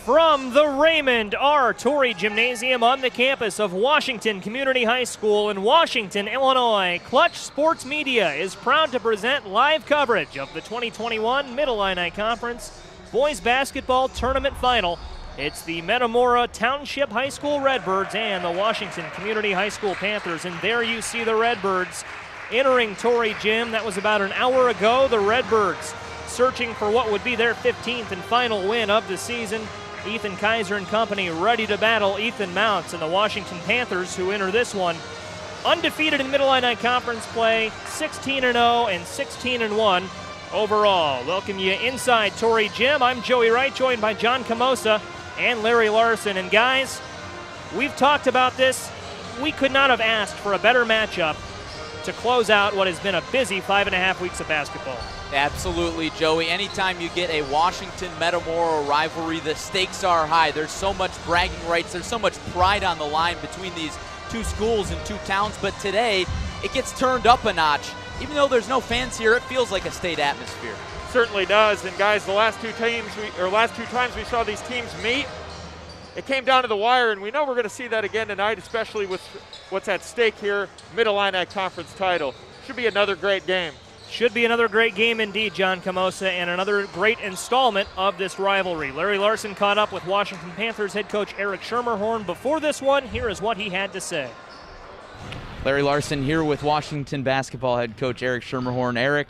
From the Raymond R. Torrey Gymnasium on the campus of Washington Community High School in Washington, Illinois, Clutch Sports Media is proud to present live coverage of the 2021 Mid-Illini Conference Boys Basketball Tournament Final. It's the Metamora Township High School Redbirds and the Washington Community High School Panthers, and there you see the Redbirds entering Torrey Gym. That was about an hour ago. The Redbirds searching for what would be their 15th and final win of the season. Ethan Kizer and company ready to battle Ethan Mountz and the Washington Panthers, who enter this one undefeated in Mid-Illini Conference play, 16-0 and 16-1 overall. Welcome you inside Torrey Gym. I'm Joey Wright, joined by John Camosa and Larry Larson. And guys, we've talked about this. We could not have asked for a better matchup to close out what has been a busy 5.5 weeks of basketball. Absolutely, Joey. Anytime you get a Washington-Metamora rivalry, the stakes are high. There's so much bragging rights. There's so much pride on the line between these two schools and two towns. But today, it gets turned up a notch. Even though there's no fans here, it feels like a state atmosphere. Certainly does. And guys, the last two times we saw these teams meet, it came down to the wire, and we know we're going to see that again tonight, especially with what's at stake here, Mid-Illini Conference title. Should be another great game. Should be another great game indeed, John Camosa, and another great installment of this rivalry. Larry Larson caught up with Washington Panthers head coach Eric Schermerhorn before this one. Here is what he had to say. Larry Larson here with Washington basketball head coach Eric Schermerhorn. Eric,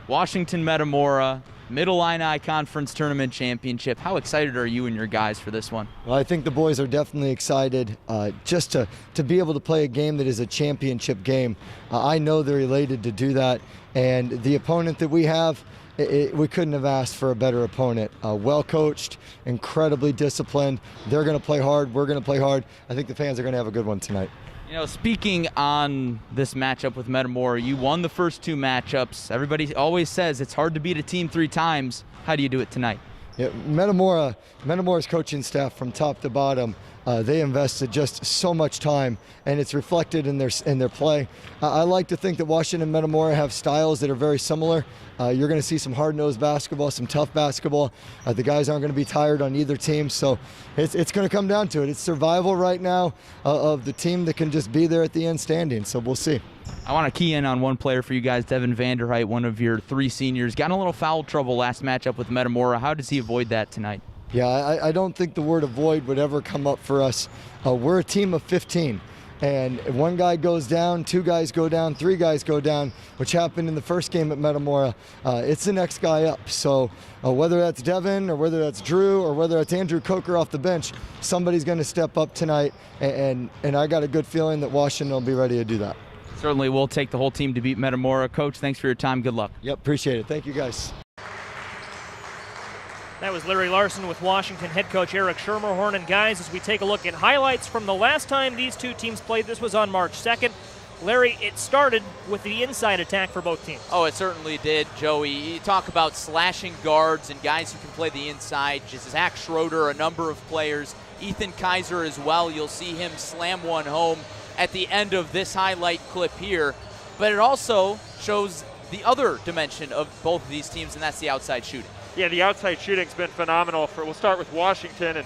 Washington Metamora, Mid-Illini Conference Tournament Championship. How excited are you and your guys for this one? Well, I think the boys are definitely excited just to be able to play a game that is a championship game. I know they're elated to do that, and the opponent that we have, we couldn't have asked for a better opponent. Well coached, incredibly disciplined. They're going to play hard. We're going to play hard. I think the fans are going to have a good one tonight. You know, speaking on this matchup with Metamora, you won the first two matchups. Everybody always says it's hard to beat a team 3 times. How do you do it tonight? Yeah, Metamora's coaching staff from top to bottom, they invested just so much time, and it's reflected in their play. I like to think that Washington and Metamora have styles that are very similar. You're going to see some hard-nosed basketball, some tough basketball. The guys aren't going to be tired on either team, so it's going to come down to it. It's survival right now of the team that can just be there at the end standing, so we'll see. I want to key in on one player for you guys, Devon Vanderheydt, one of your 3 seniors. Got in a little foul trouble last matchup with Metamora. How does he avoid that tonight? Yeah, I don't think the word avoid would ever come up for us. We're a team of 15. And one guy goes down, 2 guys go down, 3 guys go down, which happened in the first game at Metamora. It's the next guy up. So whether that's Devin or whether that's Drew or whether that's Andrew Coker off the bench, somebody's going to step up tonight. And I got a good feeling that Washington will be ready to do that. Certainly will take the whole team to beat Metamora. Coach, thanks for your time. Good luck. Yep, appreciate it. Thank you, guys. That was Larry Larson with Washington head coach Eric Schermerhorn. And guys, as we take a look at highlights from the last time these two teams played, this was on March 2nd. Larry, it started with the inside attack for both teams. Oh, it certainly did, Joey. You talk about slashing guards and guys who can play the inside. Just Zach Schroeder, a number of players. Ethan Kizer as well. You'll see him slam one home at the end of this highlight clip here. But it also shows the other dimension of both of these teams, and that's the outside shooting. Yeah, the outside shooting's been phenomenal. We'll start with Washington and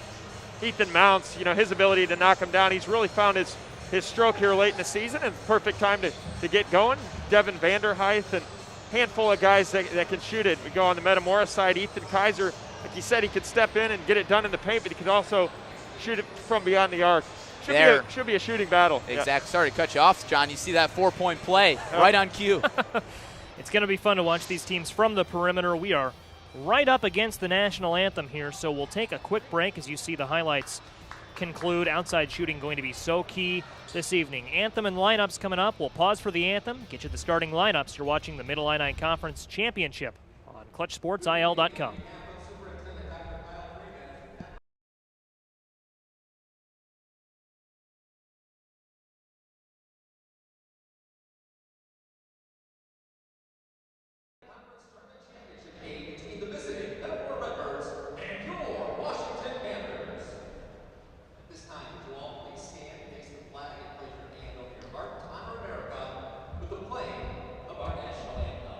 Ethan Mountz. You know, his ability to knock him down. He's really found his stroke here late in the season, and perfect time to get going. Devon Vanderheydt and a handful of guys that can shoot it. We go on the Metamora side. Ethan Kizer, like you said, he could step in and get it done in the paint, but he could also shoot it from beyond the arc. Should be a shooting battle. Exactly. Yeah. Sorry to cut you off, John. You see that 4-point play right on cue. It's going to be fun to watch these teams from the perimeter. We are right up against the national anthem here, so we'll take a quick break as you see the highlights conclude. Outside shooting going to be so key this evening. Anthem and lineups coming up. We'll pause for the anthem, get you the starting lineups. You're watching the Mid-Illini Conference Championship on ClutchSportsIL.com. Between the visiting Metamora Redbirds and your Washington Panthers. This time, would you all please stand and face the flag and place your hand over your heart to honor America with the playing of our national anthem.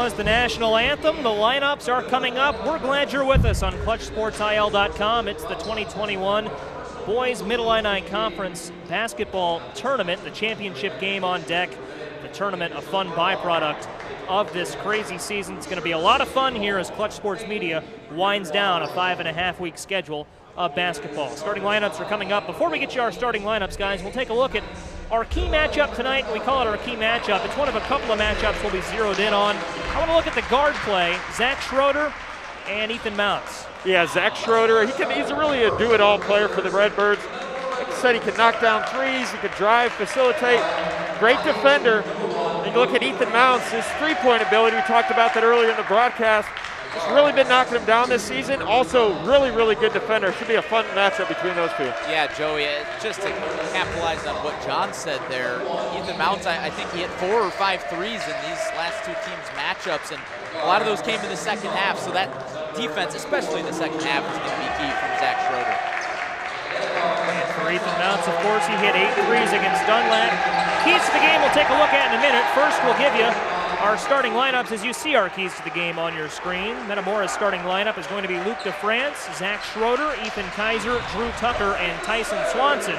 was the national anthem. The lineups are coming up. We're glad you're with us on ClutchSportsIL.com. It's the 2021 Boys Mid-Illini Conference Basketball Tournament, the championship game on deck. The tournament, a fun byproduct of this crazy season. It's going to be a lot of fun here as Clutch Sports Media winds down a 5.5-week schedule of basketball. Starting lineups are coming up. Before we get you our starting lineups, guys, we'll take a look at our key matchup tonight. We call it our key matchup. It's one of a couple of matchups we'll be zeroed in on. I want to look at the guard play, Zach Schroeder and Ethan Mountz. Yeah, Zach Schroeder, he's really a do-it-all player for the Redbirds. Like I said, he can knock down threes, he can drive, facilitate. Great defender. And you look at Ethan Mountz, his three-point ability. We talked about that earlier in the broadcast. He's really been knocking him down this season. Also, really, really good defender. Should be a fun matchup between those two. Yeah, Joey, just to capitalize on what John said there, Ethan Mountz, I think he hit 4 or 5 threes in these last two teams' matchups, and a lot of those came in the second half, so that defense, especially in the second half, is going to be key from Zach Schroeder. And for Ethan Mountz, of course, he hit 8 threes against Dunlap. Keys to the game we'll take a look at in a minute. First, we'll give you our starting lineups as you see our keys to the game on your screen. Metamora's starting lineup is going to be Luke DeFrance, Zach Schroeder, Ethan Kizer, Drew Tucker, and Tyson Swanson.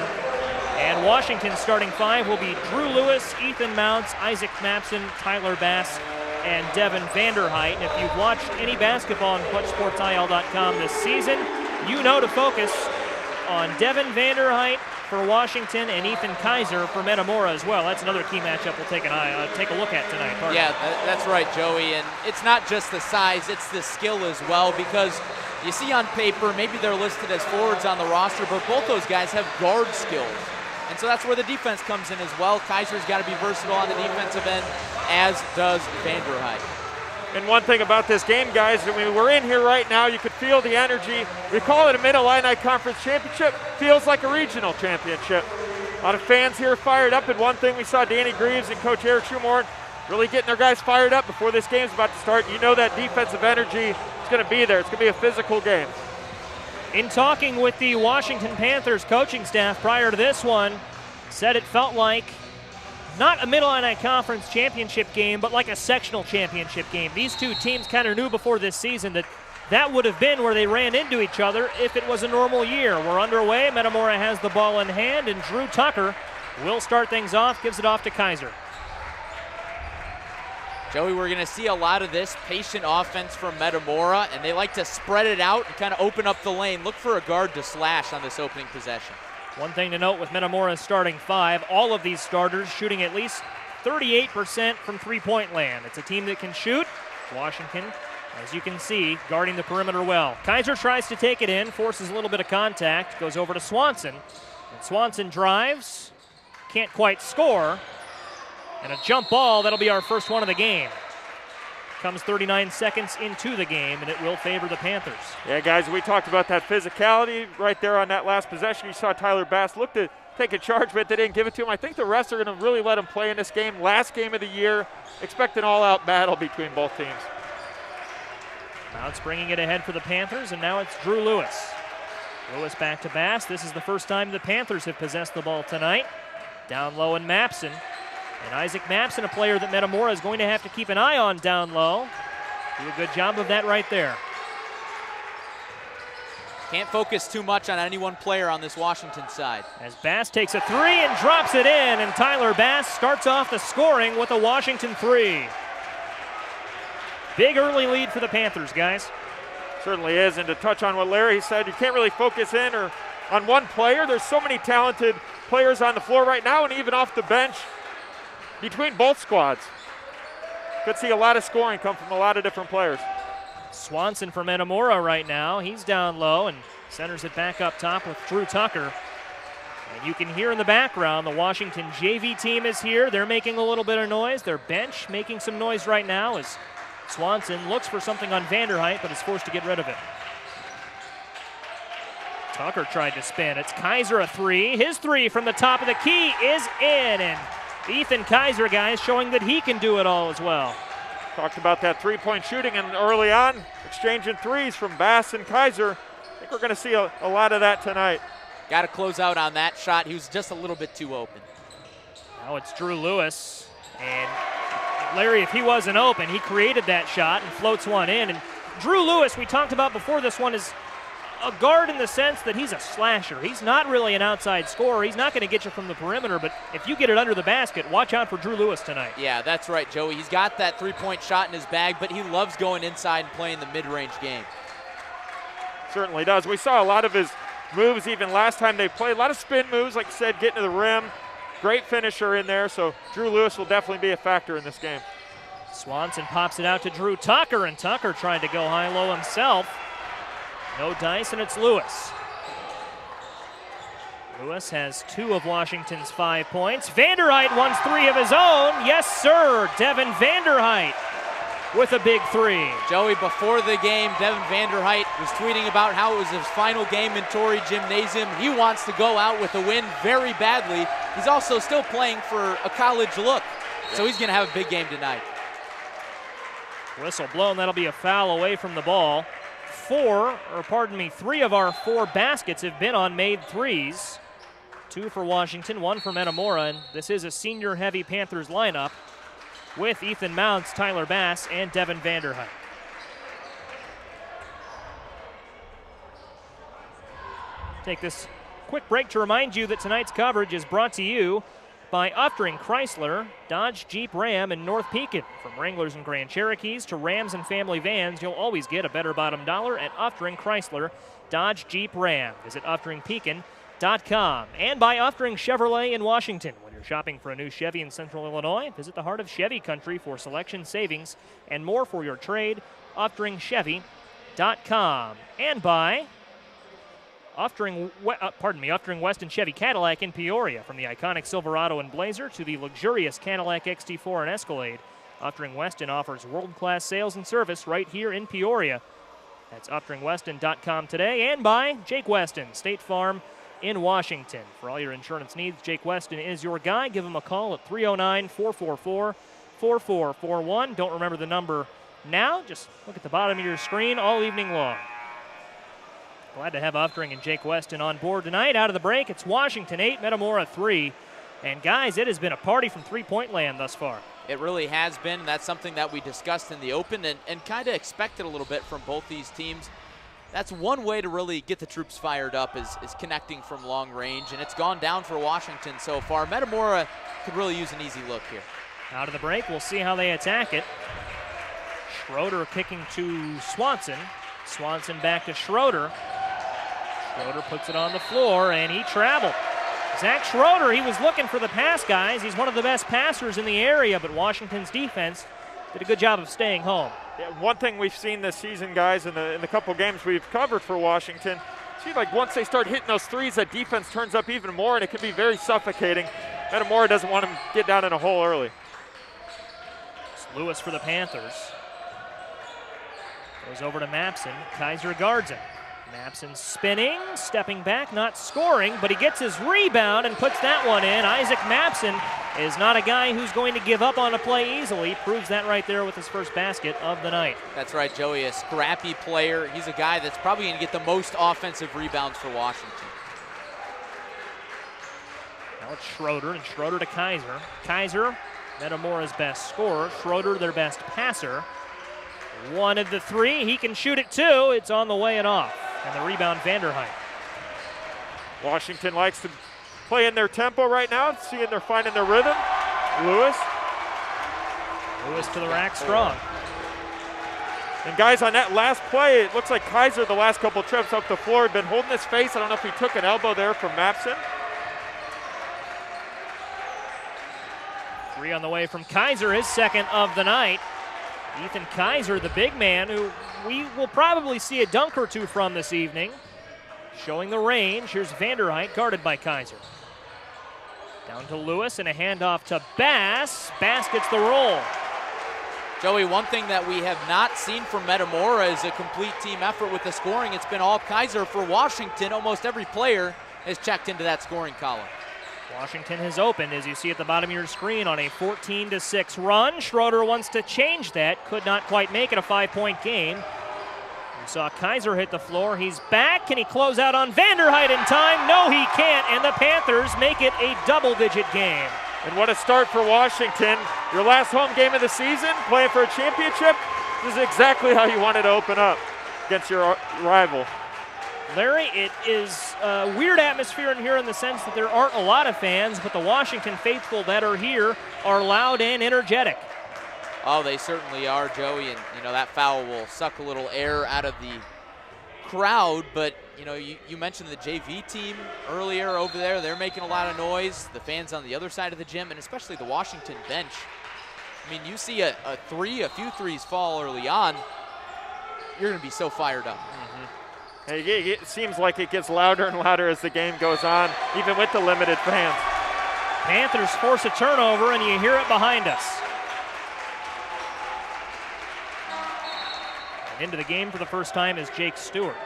And Washington's starting 5 will be Drew Lewis, Ethan Mountz, Isaac Mapson, Tyler Bass, and Devon Vanderheydt. And if you've watched any basketball on ClutchSportsIL.com this season, you know to focus on Devon Vanderheydt for Washington and Ethan Kizer for Metamora as well. That's another key matchup we'll take a look at tonight. Pardon. Yeah, that's right, Joey. And it's not just the size, it's the skill as well, because you see on paper, maybe they're listed as forwards on the roster, but both those guys have guard skills. And so that's where the defense comes in as well. Kaiser's got to be versatile on the defensive end, as does Vanderheydt. And one thing about this game, guys, that we're in here right now, you could feel the energy. We call it a Mid-Illini Conference Championship. Feels like a regional championship. A lot of fans here fired up, and one thing we saw Danny Greaves and Coach Eric Schumorn really getting their guys fired up before this game's about to start. You know that defensive energy is going to be there. It's going to be a physical game. In talking with the Washington Panthers coaching staff prior to this one, said it felt like not a Mid-Illini Conference championship game, but like a sectional championship game. These two teams kind of knew before this season that that would have been where they ran into each other if it was a normal year. We're underway. Metamora has the ball in hand, and Drew Tucker will start things off, gives it off to Kizer. Joey, we're going to see a lot of this patient offense from Metamora, and they like to spread it out and kind of open up the lane. Look for a guard to slash on this opening possession. One thing to note with Metamora's starting 5, all of these starters shooting at least 38% from three-point land. It's a team that can shoot. Washington, as you can see, guarding the perimeter well. Kizer tries to take it in, forces a little bit of contact, goes over to Swanson. And Swanson drives, can't quite score. And a jump ball, that'll be our first one of the game. Comes 39 seconds into the game, and it will favor the Panthers. Yeah, guys, we talked about that physicality right there on that last possession. You saw Tyler Bass look to take a charge, but they didn't give it to him. I think the refs are going to really let him play in this game. Last game of the year. Expect an all-out battle between both teams. Mountz bringing it ahead for the Panthers, and now it's Drew Lewis. Lewis back to Bass. This is the first time the Panthers have possessed the ball tonight. Down low in Mapson. And Isaac Mapson, a player that Metamora is going to have to keep an eye on down low. Do a good job of that right there. Can't focus too much on any one player on this Washington side. As Bass takes a 3 and drops it in, and Tyler Bass starts off the scoring with a Washington 3. Big early lead for the Panthers, guys. Certainly is, and to touch on what Larry said, you can't really focus in or on one player. There's so many talented players on the floor right now, and even off the bench between both squads. Could see a lot of scoring come from a lot of different players. Swanson for Metamora right now. He's down low and centers it back up top with Drew Tucker. And you can hear in the background the Washington JV team is here. They're making a little bit of noise. Their bench making some noise right now as Swanson looks for something on Vanderheydt, but is forced to get rid of it. Tucker tried to spin. It's Kizer a 3. His 3 from the top of the key is in, and Ethan Kizer, guys, showing that he can do it all as well. Talked about that three-point shooting, and early on, exchanging threes from Bass and Kizer. I think we're going to see a lot of that tonight. Got to close out on that shot. He was just a little bit too open. Now it's Drew Lewis, and Larry, if he wasn't open, he created that shot and floats one in. And Drew Lewis, we talked about before this one, is a guard in the sense that he's a slasher. He's not really an outside scorer. He's not going to get you from the perimeter, but if you get it under the basket, watch out for Drew Lewis tonight. Yeah, that's right, Joey. He's got that three-point shot in his bag, but he loves going inside and playing the mid-range game. Certainly does. We saw a lot of his moves even last time they played. A lot of spin moves, like you said, getting to the rim. Great finisher in there, so Drew Lewis will definitely be a factor in this game. Swanson pops it out to Drew Tucker, and Tucker tried to go high-low himself. No dice, and it's Lewis. Lewis has 2 of Washington's 5 points. Vanderheydt wants 3 of his own. Yes, sir. Devon Vanderheydt with a big 3. Joey, before the game, Devon Vanderheydt was tweeting about how it was his final game in Torrey Gymnasium. He wants to go out with a win very badly. He's also still playing for a college look, so he's going to have a big game tonight. Whistle blown. That'll be a foul away from the ball. 3 of our 4 baskets have been on made threes. 2 for Washington, 1 for Metamora, and this is a senior-heavy Panthers lineup with Ethan Mountz, Tyler Bass, and Devon Vanderheydt. Take this quick break to remind you that tonight's coverage is brought to you by Uftring Chrysler, Dodge, Jeep, Ram, and North Pekin. From Wranglers and Grand Cherokees to Rams and family vans, you'll always get a better bottom dollar at Uftring Chrysler, Dodge, Jeep, Ram. Visit UfteringPekin.com. And by Uftring Chevrolet in Washington. When you're shopping for a new Chevy in Central Illinois, visit the heart of Chevy country for selection, savings, and more for your trade. UfteringChevy.com. And by Uftring Weston Chevy Cadillac in Peoria. From the iconic Silverado and Blazer to the luxurious Cadillac XT4 and Escalade, Uftring Weston offers world-class sales and service right here in Peoria. That's UfteringWeston.com today. And by Jake Weston, State Farm in Washington. For all your insurance needs, Jake Weston is your guy. Give him a call at 309-444-4441. Don't remember the number now. Just look at the bottom of your screen all evening long. Glad to have Uftring and Jake Weston on board tonight. Out of the break, it's Washington 8, Metamora 3. And guys, it has been a party from three-point land thus far. It really has been. That's something that we discussed in the open and kind of expected a little bit from both these teams. That's one way to really get the troops fired up is connecting from long range, and it's gone down for Washington so far. Metamora could really use an easy look here. Out of the break, we'll see how they attack it. Schroeder kicking to Swanson. Swanson back to Schroeder. Schroeder puts it on the floor, and he traveled. Zach Schroeder, he was looking for the pass, guys. He's one of the best passers in the area, but Washington's defense did a good job of staying home. Yeah, one thing we've seen this season, guys, in the couple games we've covered for Washington, see, like once they start hitting those threes, that defense turns up even more, and it can be very suffocating. Metamora doesn't want him to get down in a hole early. It's Lewis for the Panthers. Goes over to Mapson. Kizer guards him. Mapson spinning, stepping back, not scoring, but he gets his rebound and puts that one in. Isaac Mapson is not a guy who's going to give up on a play easily. Proves that right there with his first basket of the night. That's right, Joey, a scrappy player. He's a guy that's probably going to get the most offensive rebounds for Washington. Now it's Schroeder, and Schroeder to Kizer. Kizer, Metamora's best scorer. Schroeder, their best passer. One of the 3, he can shoot it too. It's on the way and off. And the rebound, Vanderheydt. Washington likes to play in their tempo right now, seeing they're finding their rhythm. Lewis to the rack, strong. And guys, on that last play, it looks like Kizer, the last couple trips up the floor, had been holding his face. I don't know if he took an elbow there from Mapson. 3 on the way from Kizer, his second of the night. Ethan Kizer, the big man, who we will probably see a dunk or 2 from this evening. Showing the range. Here's Vanderheydt, guarded by Kizer. Down to Lewis, and a handoff to Bass. Bass gets the roll. Joey, one thing that we have not seen from Metamora is a complete team effort with the scoring. It's been all Kizer for Washington. Almost every player has checked into that scoring column. Washington has opened, as you see at the bottom of your screen, on a 14-6 run. Schroeder wants to change that. Could not quite make it a 5-point game. We saw Kizer hit the floor. He's back. Can he close out on Vanderheydt in time? No, he can't, and the Panthers make it a double-digit game. And what a start for Washington. Your last home game of the season, playing for a championship. This is exactly how you wanted to open up against your rival. Larry, it is a weird atmosphere in here in the sense that there aren't a lot of fans, but the Washington faithful that are here are loud and energetic. Oh, they certainly are, Joey, and that foul will suck a little air out of the crowd, but you mentioned the JV team earlier over there. They're making a lot of noise. The fans on the other side of the gym, and especially the Washington bench. I mean, you see a few threes fall early on, you're going to be so fired up. It seems like it gets louder and louder as the game goes on, even with the limited fans. Panthers force a turnover, and you hear it behind us. And into the game for the first time is Jake Stewart.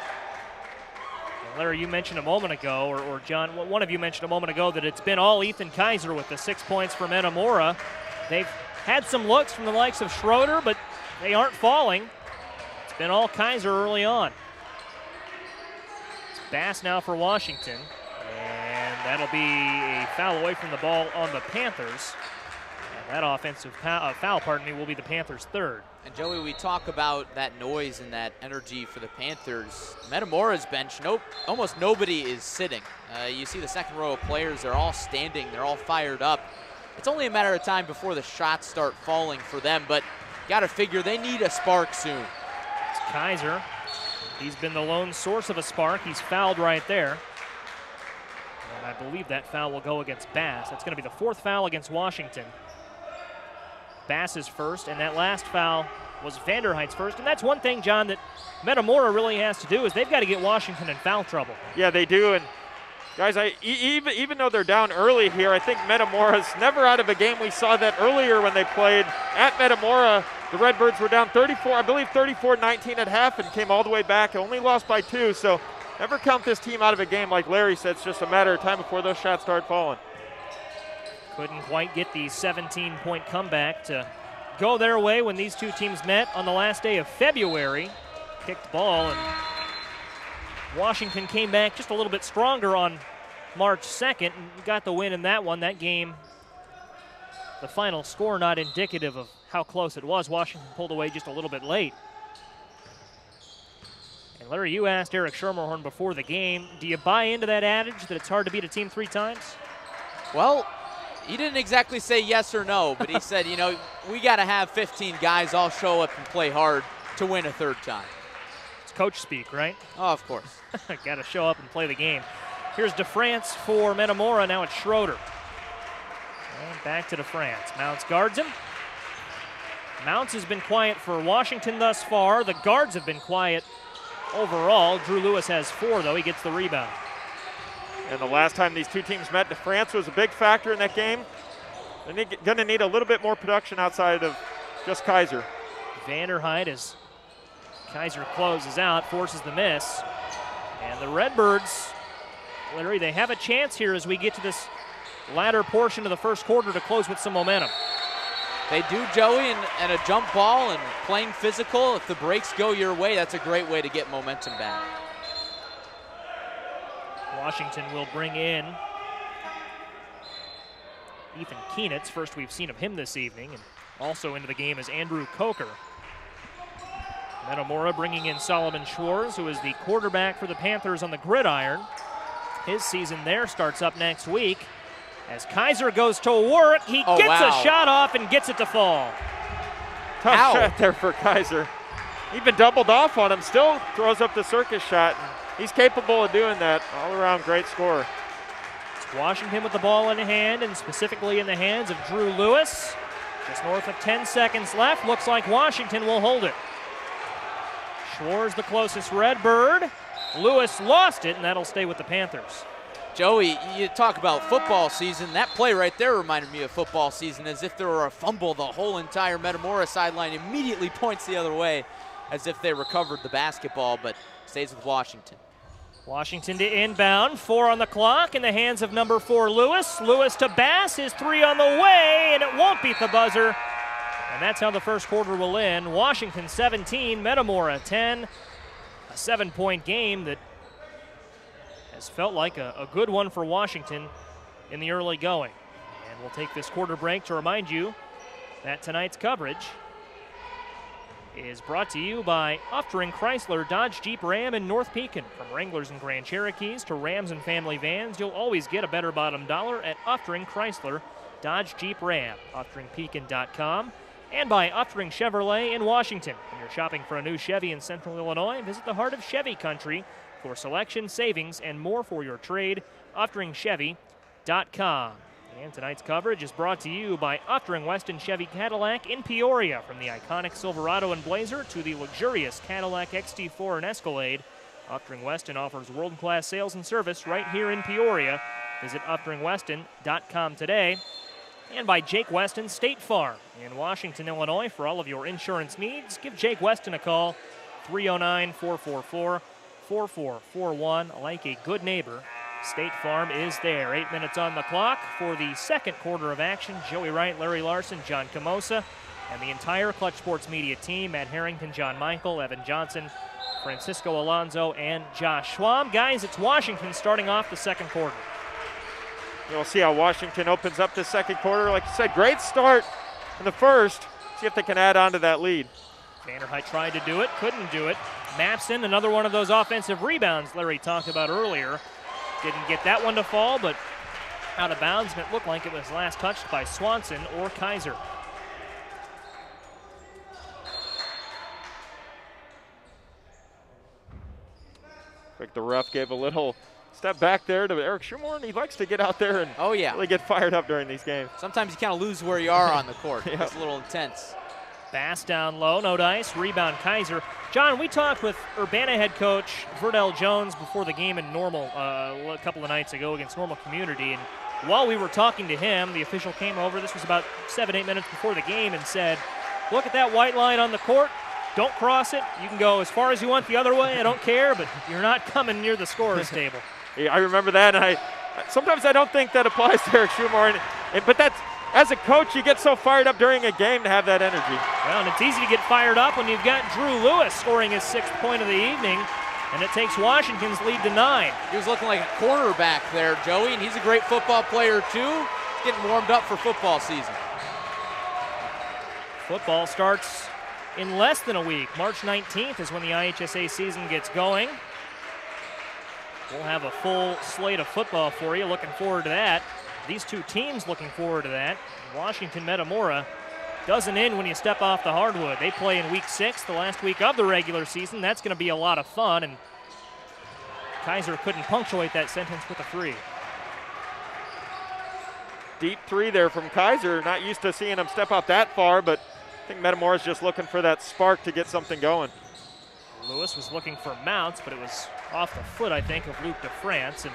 And Larry, you mentioned a moment ago, or John, one of you mentioned a moment ago that it's been all Ethan Kizer with the 6 points for Metamora. They've had some looks from the likes of Schroeder, but they aren't falling. It's been all Kizer early on. Bass now for Washington, and that'll be a foul away from the ball on the Panthers. And that offensive foul, will be the Panthers' third. And Joey, we talk about that noise and that energy for the Panthers. Metamora's bench, almost nobody is sitting. You see the second row of players, they're all standing, they're all fired up. It's only a matter of time before the shots start falling for them, but got to figure they need a spark soon. It's Kizer. He's been the lone source of a spark. He's fouled right there. And I believe that foul will go against Bass. That's going to be the fourth foul against Washington. Bass is first, and that last foul was Vanderheydt's first. And that's one thing, John, that Metamora really has to do is they've got to get Washington in foul trouble. Yeah, they do. And guys, even though they're down early here, I think Metamora's never out of a game. We saw that earlier when they played at Metamora. The Redbirds were down 34-19 at half and came all the way back. Only lost by 2, so never count this team out of a game. Like Larry said, it's just a matter of time before those shots start falling. Couldn't quite get the 17-point comeback to go their way when these two teams met on the last day of February. Kicked ball, and Washington came back just a little bit stronger on March 2nd and got the win in that one. That game, the final score not indicative of how close it was. Washington pulled away just a little bit late. And Larry, you asked Eric Schermerhorn before the game, do you buy into that adage that it's hard to beat a team 3 times? Well, he didn't exactly say yes or no, but he said, we got to have 15 guys all show up and play hard to win a third time. It's coach speak, right? Oh, of course. Got to show up and play the game. Here's DeFrance for Metamora. Now it's Schroeder. And back to DeFrance. Mountz guards him. Mountz has been quiet for Washington thus far. The guards have been quiet overall. Drew Lewis has 4, though. He gets the rebound. And the last time these two teams met, DeFrance was a big factor in that game. They're going to need a little bit more production outside of just Kizer. Vanderheydt, as Kizer closes out, forces the miss. And the Redbirds, Larry, they have a chance here as we get to this latter portion of the first quarter to close with some momentum. They do, Joey, and a jump ball and playing physical. If the breaks go your way, that's a great way to get momentum back. Washington will bring in Ethan Kizer. First we've seen of him this evening. And also into the game is Andrew Coker. Metamora bringing in Solomon Schwartz, who is the quarterback for the Panthers on the gridiron. His season there starts up next week. As Kizer goes to work, he gets a shot off and gets it to fall. Tough shot there for Kizer. Even doubled off on him, still throws up the circus shot. He's capable of doing that. All around great scorer. It's Washington with the ball in hand, and specifically in the hands of Drew Lewis. Just north of 10 seconds left. Looks like Washington will hold it. Schwartz the closest Redbird. Lewis lost it, and that'll stay with the Panthers. Joey, you talk about football season. That play right there reminded me of football season, as if there were a fumble. The whole entire Metamora sideline immediately points the other way as if they recovered the basketball, but stays with Washington. Washington to inbound, 4 on the clock in the hands of number 4, Lewis. Lewis to Bass, his 3 on the way, and it won't beat the buzzer. And that's how the first quarter will end. Washington 17, Metamora 10. A 7-point game that has felt like a good one for Washington in the early going. And we'll take this quarter break to remind you that tonight's coverage is brought to you by Uftring Chrysler Dodge Jeep Ram in North Pekin. From Wranglers and Grand Cherokees to Rams and family vans, you'll always get a better bottom dollar at Uftring Chrysler Dodge Jeep Ram. UfteringPekin.com. And by Uftring Chevrolet in Washington. When you're shopping for a new Chevy in Central Illinois, visit the heart of Chevy country for selection, savings, and more for your trade. UfteringChevy.com. And tonight's coverage is brought to you by Uftring Weston Chevy Cadillac in Peoria. From the iconic Silverado and Blazer to the luxurious Cadillac XT4 and Escalade, Uftring Weston offers world-class sales and service right here in Peoria. Visit UfteringWeston.com today. And by Jake Weston State Farm in Washington, Illinois. For all of your insurance needs, give Jake Weston a call, 309-444-4441. Like a good neighbor, State Farm is there. 8 minutes on the clock for the second quarter of action. Joey Wright, Larry Larson, John Camosa, and the entire Clutch Sports Media team. Matt Harrington, John Michael, Evan Johnson, Francisco Alonso, and Josh Schwab. Guys, it's Washington starting off the second quarter. We'll see how Washington opens up the second quarter. Like you said, great start in the first. See if they can add on to that lead. Vanderheydt tried to do it, couldn't do it. Mapson, another one of those offensive rebounds Larry talked about earlier. Didn't get that one to fall, but out of bounds, and it looked like it was last touched by Swanson or Kizer. Like the ref gave a little step back there to Eric Schroeder, and he likes to get out there and really get fired up during these games. Sometimes you kind of lose where you are on the court. It's a little intense. Bass down low, no dice, rebound Kizer. John, we talked with Urbana head coach Verdell Jones before the game in Normal a couple of nights ago against Normal Community, and while we were talking to him, the official came over, this was about 7-8 minutes before the game, and said, look at that white line on the court, don't cross it, you can go as far as you want the other way, I don't care, but you're not coming near the scorer's table. Yeah, I remember that, and sometimes I don't think that applies to Eric Schroeder, but that's, as a coach, you get so fired up during a game to have that energy. Well, and it's easy to get fired up when you've got Drew Lewis scoring his 6th point of the evening, and it takes Washington's lead to 9. He was looking like a cornerback there, Joey, and he's a great football player too. He's getting warmed up for football season. Football starts in less than a week. March 19th is when the IHSA season gets going. We'll have a full slate of football for you. Looking forward to that. These two teams looking forward to that. Washington Metamora doesn't end when you step off the hardwood. They play in week 6, the last week of the regular season. That's going to be a lot of fun, and Kizer couldn't punctuate that sentence with a 3. Deep 3 there from Kizer. Not used to seeing him step out that far, but I think Metamora's just looking for that spark to get something going. Lewis was looking for Mountz, but it was off the foot, I think, of Luke DeFrance, and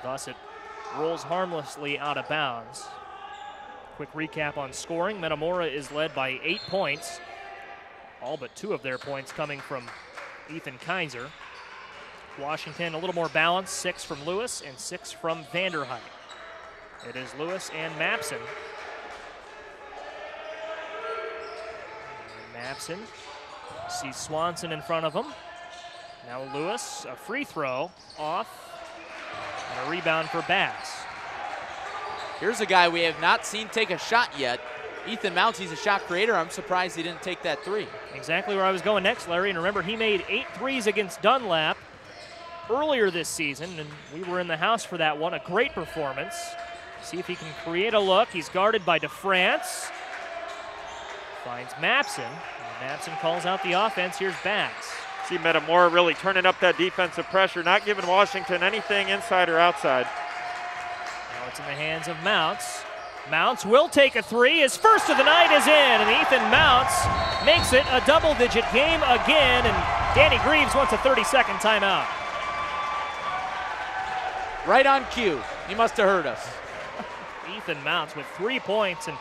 thus it rolls harmlessly out of bounds. Quick recap on scoring. Metamora is led by 8 points, all but 2 of their points coming from Ethan Kizer. Washington a little more balanced, 6 from Lewis and 6 from Vanderheydt. It is Lewis and Mapson. Mapson sees Swanson in front of him. Now Lewis, a free throw off, and a rebound for Bass. Here's a guy we have not seen take a shot yet. Ethan Mountz, he's a shot creator. I'm surprised he didn't take that 3. Exactly where I was going next, Larry. And remember, he made 8 threes against Dunlap earlier this season, and we were in the house for that one. A great performance. See if he can create a look. He's guarded by DeFrance. Finds Mapson. Mapson calls out the offense. Here's Bass. See Metamora really turning up that defensive pressure, not giving Washington anything inside or outside. Now it's in the hands of Mountz. Mountz will take a 3. His first of the night is in, and Ethan Mountz makes it a double-digit game again, and Danny Greaves wants a 30-second timeout. Right on cue. He must have heard us. Ethan Mountz with 3 points, and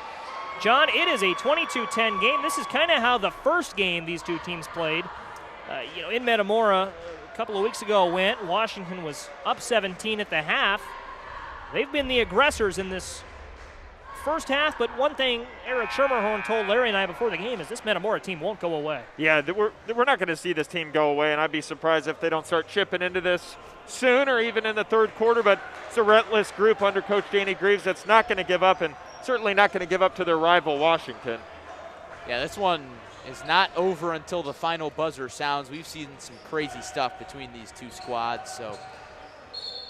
John, it is a 22-10 game. This is kind of how the first game these two teams played. In Metamora a couple of weeks ago went. Washington was up 17 at the half. They've been the aggressors in this first half, but one thing Eric Schermerhorn told Larry and I before the game is this Metamora team won't go away. Yeah, we're not going to see this team go away, and I'd be surprised if they don't start chipping into this soon or even in the third quarter, but it's a relentless group under Coach Danny Greaves that's not going to give up, and certainly not going to give up to their rival Washington. Yeah, this one is not over until the final buzzer sounds. We've seen some crazy stuff between these two squads, so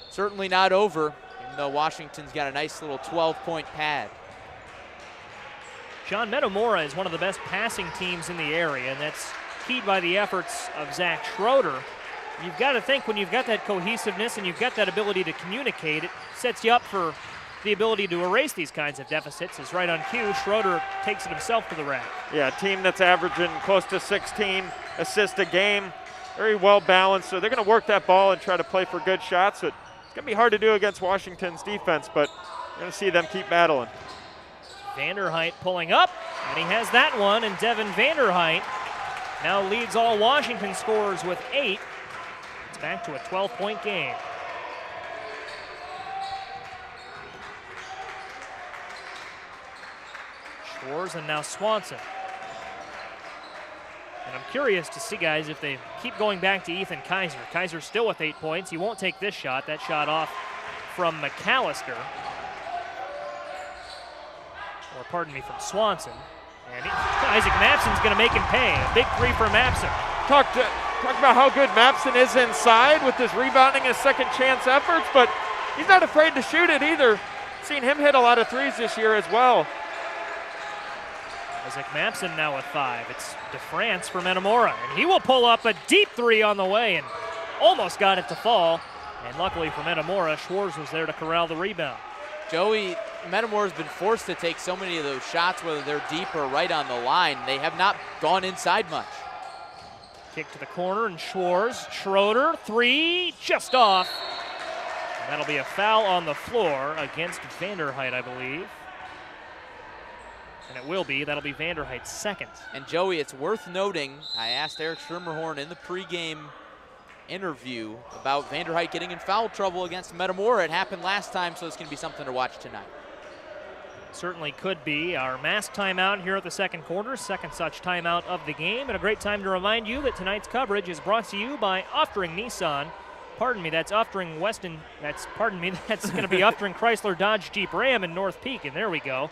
certainly not over, even though Washington's got a nice little 12-point pad. John, Metamora is one of the best passing teams in the area, and that's keyed by the efforts of Zach Schroeder. You've got to think when you've got that cohesiveness and you've got that ability to communicate, it sets you up for the ability to erase these kinds of deficits. Is right on cue. Schroeder takes it himself to the rack. Yeah, a team that's averaging close to 16 assists a game, very well balanced. So they're going to work that ball and try to play for good shots. So it's going to be hard to do against Washington's defense, but you're going to see them keep battling. Vanderheydt pulling up, and he has that one. And Devon Vanderheydt now leads all Washington scorers with 8. It's back to a 12-point game. Schwartz and now Swanson. And I'm curious to see, guys, if they keep going back to Ethan Kizer. Kizer's still with 8 points. He won't take this shot. That shot off from McAllister. Or pardon me, from Swanson. And Isaac Mapson's going to make him pay. A big 3 for Mapson. Talk about how good Mapson is inside with his rebounding and second chance efforts, but he's not afraid to shoot it either. Seen him hit a lot of threes this year as well. Isaac Mapson now with 5. It's DeFrance for Metamora, and he will pull up a deep 3 on the way and almost got it to fall. And luckily for Metamora, Schwartz was there to corral the rebound. Joey, Metamora's been forced to take so many of those shots, whether they're deep or right on the line. They have not gone inside much. Kick to the corner, and Schroeder, 3, just off. And that'll be a foul on the floor against Vanderheydt, I believe. And it will be. That'll be Vanderheidt's second. And Joey, it's worth noting, I asked Eric Schermerhorn in the pregame interview about Vanderheydt getting in foul trouble against Metamora. It happened last time, so it's going to be something to watch tonight. Certainly could be. Our mask timeout here at the second quarter, second such timeout of the game, and a great time to remind you that tonight's coverage is brought to you by Uftring Nissan. Pardon me, that's Uftring Weston. That's going to be Uftring Chrysler Dodge Jeep Ram in North Peak, and there we go.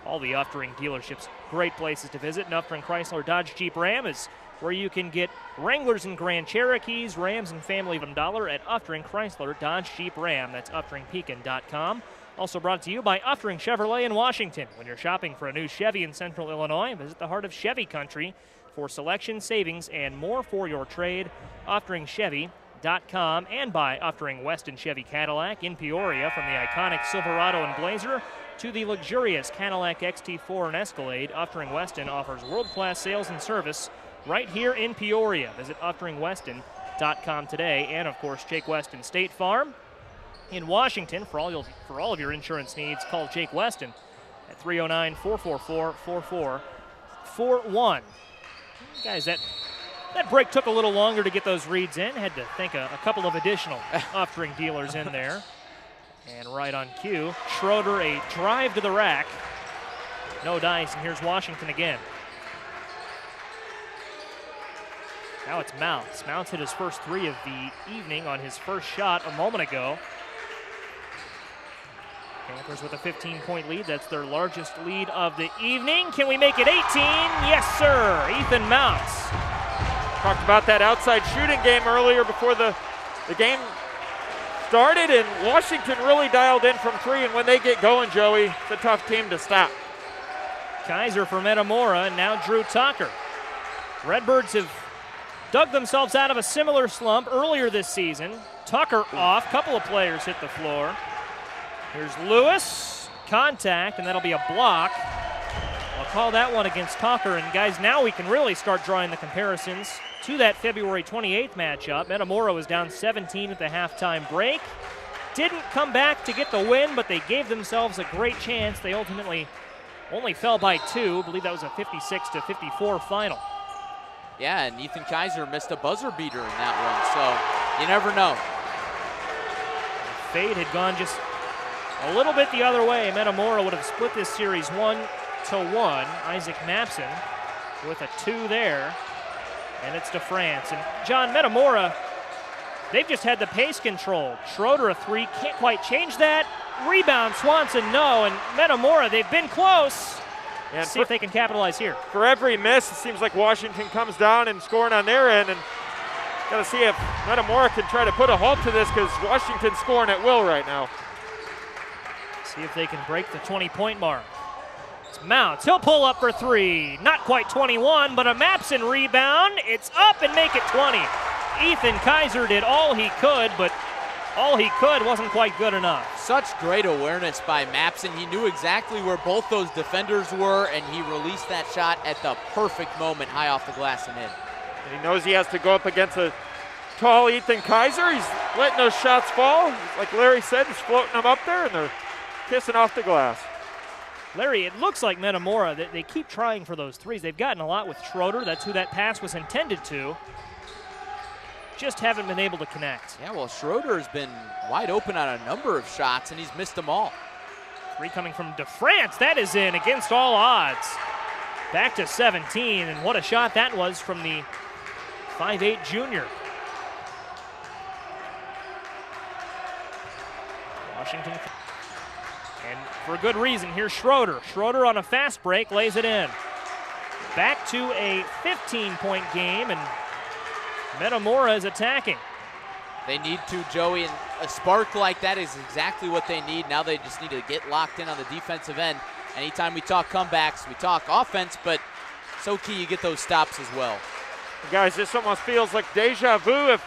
All the Uftring dealerships, great places to visit. And Uftring Chrysler Dodge Jeep Ram is where you can get Wranglers and Grand Cherokees, Rams and family of $1 at Uftring Chrysler Dodge Jeep Ram. That's UfteringPekin.com. Also brought to you by Uftring Chevrolet in Washington. When you're shopping for a new Chevy in Central Illinois, visit the heart of Chevy country for selection, savings, and more for your trade. UfteringChevy.com, and by Uftring Weston Chevy Cadillac in Peoria, from the iconic Silverado and Blazer to the luxurious Cadillac XT4 and Escalade. Uftring Weston offers world-class sales and service right here in Peoria. Visit UfteringWeston.com today. And, of course, Jake Weston State Farm in Washington. For all of your insurance needs, call Jake Weston at 309-444-4441. Guys, that break took a little longer to get those reads in. Had to think a couple of additional Uftring dealers in there. And right on cue, Schroeder, a drive to the rack. No dice, and here's Washington again. Now it's Mountz. Mountz hit his first 3 of the evening on his first shot a moment ago. Panthers with a 15-point lead. That's their largest lead of the evening. Can we make it 18? Yes, sir. Ethan Mountz. Talked about that outside shooting game earlier before the game started, and Washington really dialed in from 3, and when they get going, Joey, it's a tough team to stop. Kizer for Metamora, and now Drew Tucker. Redbirds have dug themselves out of a similar slump earlier this season. Tucker off, couple of players hit the floor. Here's Lewis, contact, and that'll be a block. I'll call that one against Tucker, and guys, now we can really start drawing the comparisons to that February 28th matchup. Metamora was down 17 at the halftime break. Didn't come back to get the win, but they gave themselves a great chance. They ultimately only fell by 2. I believe that was a 56-54 final. Yeah, and Ethan Kizer missed a buzzer beater in that one, so you never know. Fade had gone just A little bit the other way, Metamora would have split this series 1-1. Isaac Mapson with a 2 there, and it's to France. And John, Metamora, they've just had the pace control. Schroeder a 3, can't quite change that. Rebound, Swanson, no, and Metamora, they've been close. And see if they can capitalize here. For every miss, it seems like Washington comes down and scoring on their end, and got to see if Metamora can try to put a halt to this because Washington's scoring at will right now. See if they can break the 20-point mark. It's Mountz, he'll pull up for 3. Not quite 21, but a Mapson rebound. It's up and make it 20. Ethan Kizer did all he could, but all he could wasn't quite good enough. Such great awareness by Mapson. He knew exactly where both those defenders were, and he released that shot at the perfect moment, high off the glass and in. And he knows he has to go up against a tall Ethan Kizer. He's letting those shots fall. Like Larry said, he's floating them up there, and they're kissing off the glass. Larry, it looks like Metamora, they keep trying for those threes. They've gotten a lot with Schroeder. That's who that pass was intended to. Just haven't been able to connect. Yeah, well, Schroeder has been wide open on a number of shots, and he's missed them all. 3 coming from DeFrance. That is in against all odds. Back to 17, and what a shot that was from the 5'8 junior. Washington, and for good reason, here's Schroeder. Schroeder on a fast break, lays it in. Back to a 15-point game, and Metamora is attacking. They need to, Joey, and a spark like that is exactly what they need. Now they just need to get locked in on the defensive end. Anytime we talk comebacks, we talk offense, but so key you get those stops as well. Guys, this almost feels like deja vu if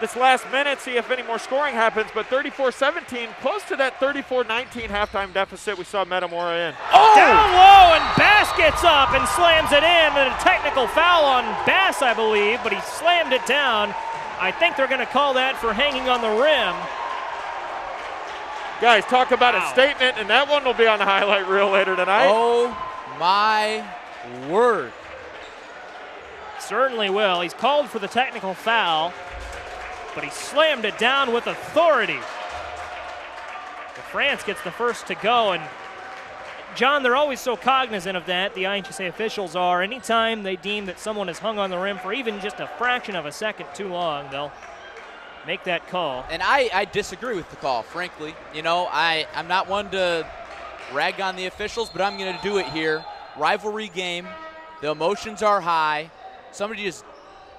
this last minute, see if any more scoring happens, but 34-17, close to that 34-19 halftime deficit we saw Metamora in. Oh! Down low, and Bass gets up and slams it in, and a technical foul on Bass, I believe, but he slammed it down. I think they're going to call that for hanging on the rim. Guys, talk about a statement, and that one will be on the highlight reel later tonight. Oh, my word. Certainly will. He's called for the technical foul, but he slammed it down with authority. France gets the first to go, and John, they're always so cognizant of that, the IHSA officials are. Anytime they deem that someone has hung on the rim for even just a fraction of a second too long, they'll make that call. And I disagree with the call, frankly. You know, I'm not one to rag on the officials, but I'm going to do it here. Rivalry game, the emotions are high. Somebody just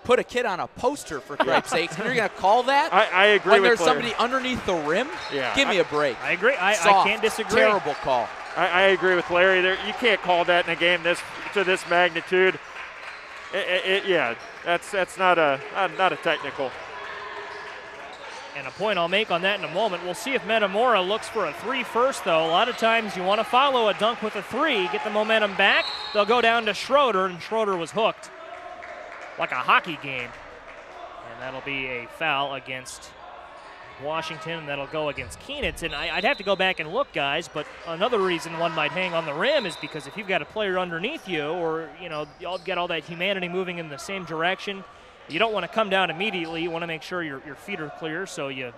put a kid on a poster, for Christ's sakes, and you're going to call that? I agree when with there's somebody underneath the rim? Yeah, Give me a break. I agree. I can't disagree. Terrible call. I agree with Larry. You can't call that in a game to this magnitude. Yeah, that's not a technical. And a point I'll make on that in a moment. We'll see if Metamora looks for a 3 first, though. A lot of times you want to follow a dunk with a 3, get the momentum back. They'll go down to Schroeder, and Schroeder was hooked like a hockey game. And that'll be a foul against Washington, and that'll go against Keenitz. And I'd have to go back and look, guys, but another reason one might hang on the rim is because if you've got a player underneath you, or, you know, y'all get all that humanity moving in the same direction, you don't want to come down immediately. You want to make sure your feet are clear, so you,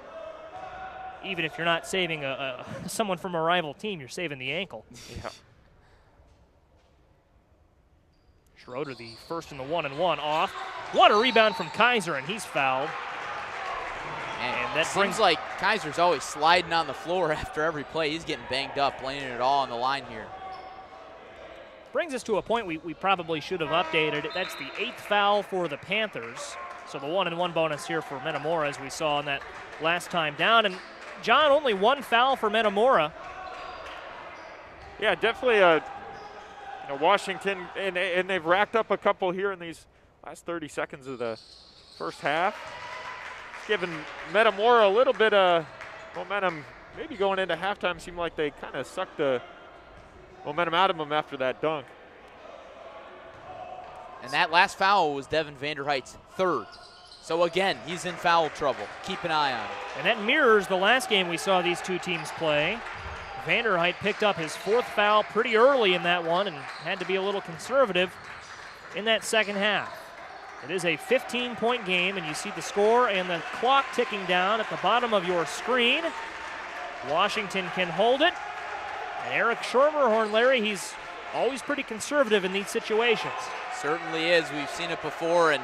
even if you're not saving someone from a rival team, you're saving the ankle. Yeah. Schroeder, the first in the 1-and-1 off. What a rebound from Kizer, and he's fouled. And that seems like Kaiser's always sliding on the floor after every play. He's getting banged up, laying it all on the line here. Brings us to a point we probably should have updated. That's the 8th foul for the Panthers. So the 1-and-1 bonus here for Metamora, as we saw in that last time down. And John, only 1 foul for Metamora. Yeah, definitely Washington, and they've racked up a couple here in these last 30 seconds of the first half. Giving Metamora a little bit of momentum. Maybe going into halftime seemed like they kind of sucked the momentum out of them after that dunk. And that last foul was Devon Vanderheydt's 3rd. So again, he's in foul trouble. Keep an eye on him. And that mirrors the last game we saw these two teams play. Vanderheydt picked up his 4th foul pretty early in that one and had to be a little conservative in that second half. It is a 15-point game, and you see the score and the clock ticking down at the bottom of your screen. Washington can hold it. And Eric Schroeder, Larry, he's always pretty conservative in these situations. Certainly is. We've seen it before, and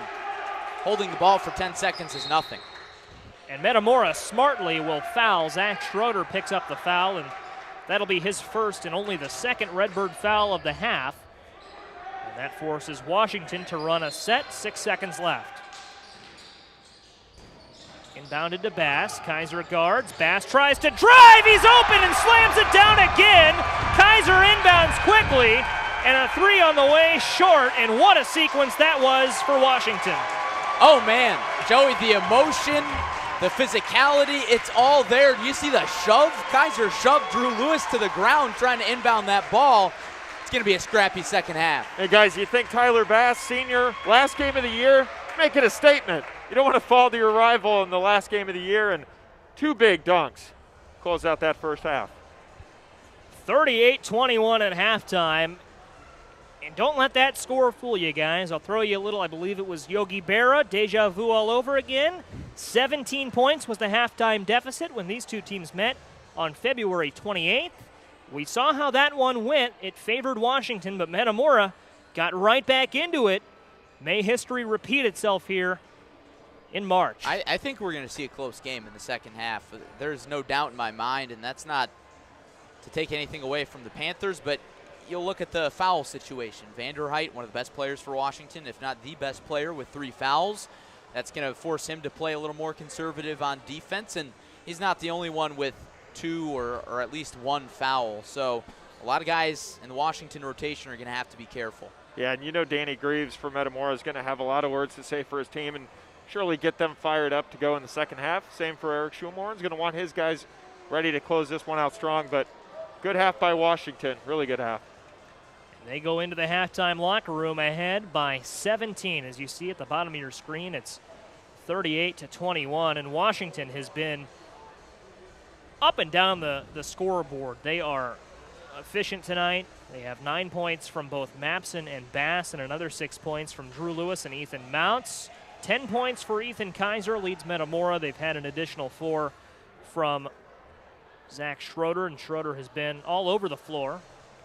holding the ball for 10 seconds is nothing. And Metamora smartly will foul. Zach Schroeder picks up the foul, and that'll be his first and only the second Redbird foul of the half. And that forces Washington to run a set, 6 seconds left. Inbounded to Bass. Kizer guards. Bass tries to drive. He's open and slams it down again. Kizer inbounds quickly, and a three on the way short. And what a sequence that was for Washington. Oh man, Joey, the emotion, the physicality, it's all there. Do you see the shove? Kizer shoved Drew Lewis to the ground trying to inbound that ball. It's going to be a scrappy second half. Hey guys, you think Tyler Bass, senior, last game of the year, make it a statement. You don't want to fall to your rival in the last game of the year, and two big dunks close out that first half. 38-21 at halftime. And don't let that score fool you guys. I'll throw you a little, I believe it was Yogi Berra, deja vu all over again. 17 points was the halftime deficit when these two teams met on February 28th. We saw how that one went. It favored Washington, but Metamora got right back into it. May history repeat itself here in March. I think we're going to see a close game in the second half. There's no doubt in my mind, and that's not to take anything away from the Panthers, but you'll look at the foul situation. Vanderheydt, one of the best players for Washington, if not the best player, with 3 fouls. That's going to force him to play a little more conservative on defense, and he's not the only one with 2 or at least 1 foul. So a lot of guys in the Washington rotation are going to have to be careful. Yeah, and you know Danny Greaves from Metamora is going to have a lot of words to say for his team and surely get them fired up to go in the second half. Same for Eric Schulmoren. He's going to want his guys ready to close this one out strong, but good half by Washington. Really good half. They go into the halftime locker room ahead by 17. As you see at the bottom of your screen, it's 38-21, and Washington has been up and down the scoreboard. They are efficient tonight. They have 9 points from both Mapson and Bass, and another 6 points from Drew Lewis and Ethan Mountz. 10 points for Ethan Kizer leads Metamora. They've had an additional 4 from Zach Schroeder, and Schroeder has been all over the floor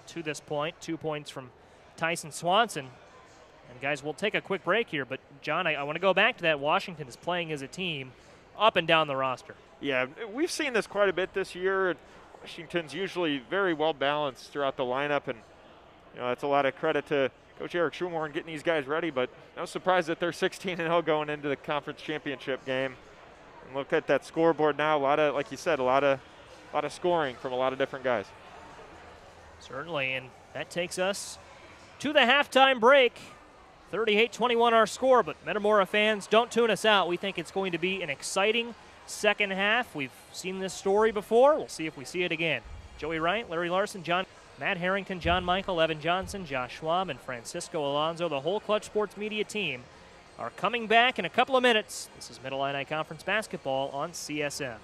to this point. 2 points from Tyson Swanson. And guys, we'll take a quick break here, but John, I want to go back to that. Washington is playing as a team up and down the roster. Yeah, we've seen this quite a bit this year. Washington's usually very well balanced throughout the lineup, and that's a lot of credit to Coach Eric Schulmoren getting these guys ready, but no surprise that they're 16-0 going into the conference championship game. And look at that scoreboard now. A lot of, like you said, a lot of scoring from a lot of different guys. Certainly, and that takes us to the halftime break. 38-21 our score, but Metamora fans, don't tune us out. We think it's going to be an exciting second half. We've seen this story before. We'll see if we see it again. Joey Wright, Larry Larson, Matt Harrington, John Michael, Evan Johnson, Josh Schwab, and Francisco Alonso, the whole Clutch Sports Media team, are coming back in a couple of minutes. This is Mid-Illini Conference basketball on CSN.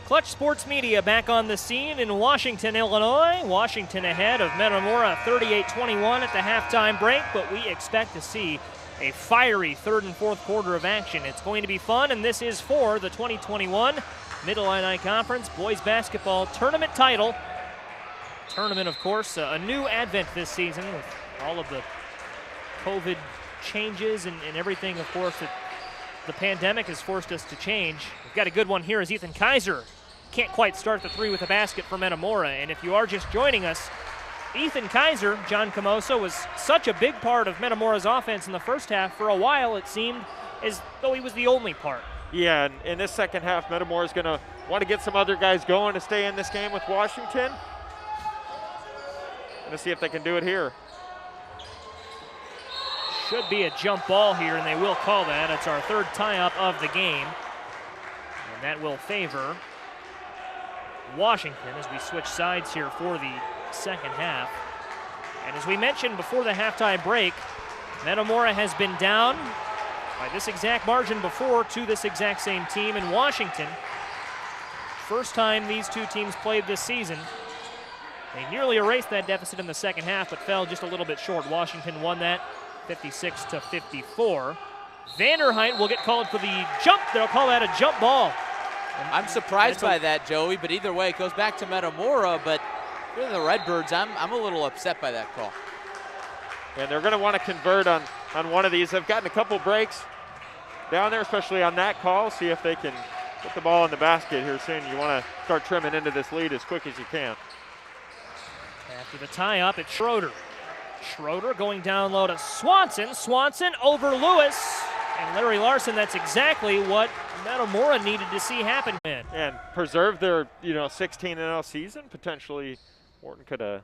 Clutch Sports Media back on the scene in Washington, Illinois. Washington ahead of Metamora 38-21 at the halftime break, but we expect to see a fiery third and fourth quarter of action. It's going to be fun, and this is for the 2021 Mid-Illini Conference Boys Basketball Tournament title. Tournament, of course, a new advent this season with all of the COVID changes and everything, of course, that the pandemic has forced us to change. We've got a good one here as Ethan Kizer can't quite start the three with a basket for Metamora. And if you are just joining us, Ethan Kizer, John Camosa, was such a big part of Metamora's offense in the first half. For a while, it seemed as though he was the only part. Yeah, and in this second half, Metamora's going to want to get some other guys going to stay in this game with Washington. Going to see if they can do it here. Should be a jump ball here, and they will call that. It's our third tie-up of the game. And that will favor Washington as we switch sides here for the second half. And as we mentioned before the halftime break, Metamora has been down by this exact margin before to this exact same team in Washington. First time these two teams played this season. They nearly erased that deficit in the second half, but fell just a little bit short. Washington won that 56-54. Vanderheydt will get called for the jump. They'll call that a jump ball. I'm surprised by that, Joey, but either way, it goes back to Metamora, but for the Redbirds, I'm a little upset by that call. And they're going to want to convert on one of these. They've gotten a couple breaks down there, especially on that call. See if they can put the ball in the basket here soon. You want to start trimming into this lead as quick as you can. After the tie-up, it's Schroeder. Schroeder going down low to Swanson. Swanson over Lewis. And Larry Larson, that's exactly what Metamora needed to see happen. And preserve their 16-0 season. Potentially, Morton could have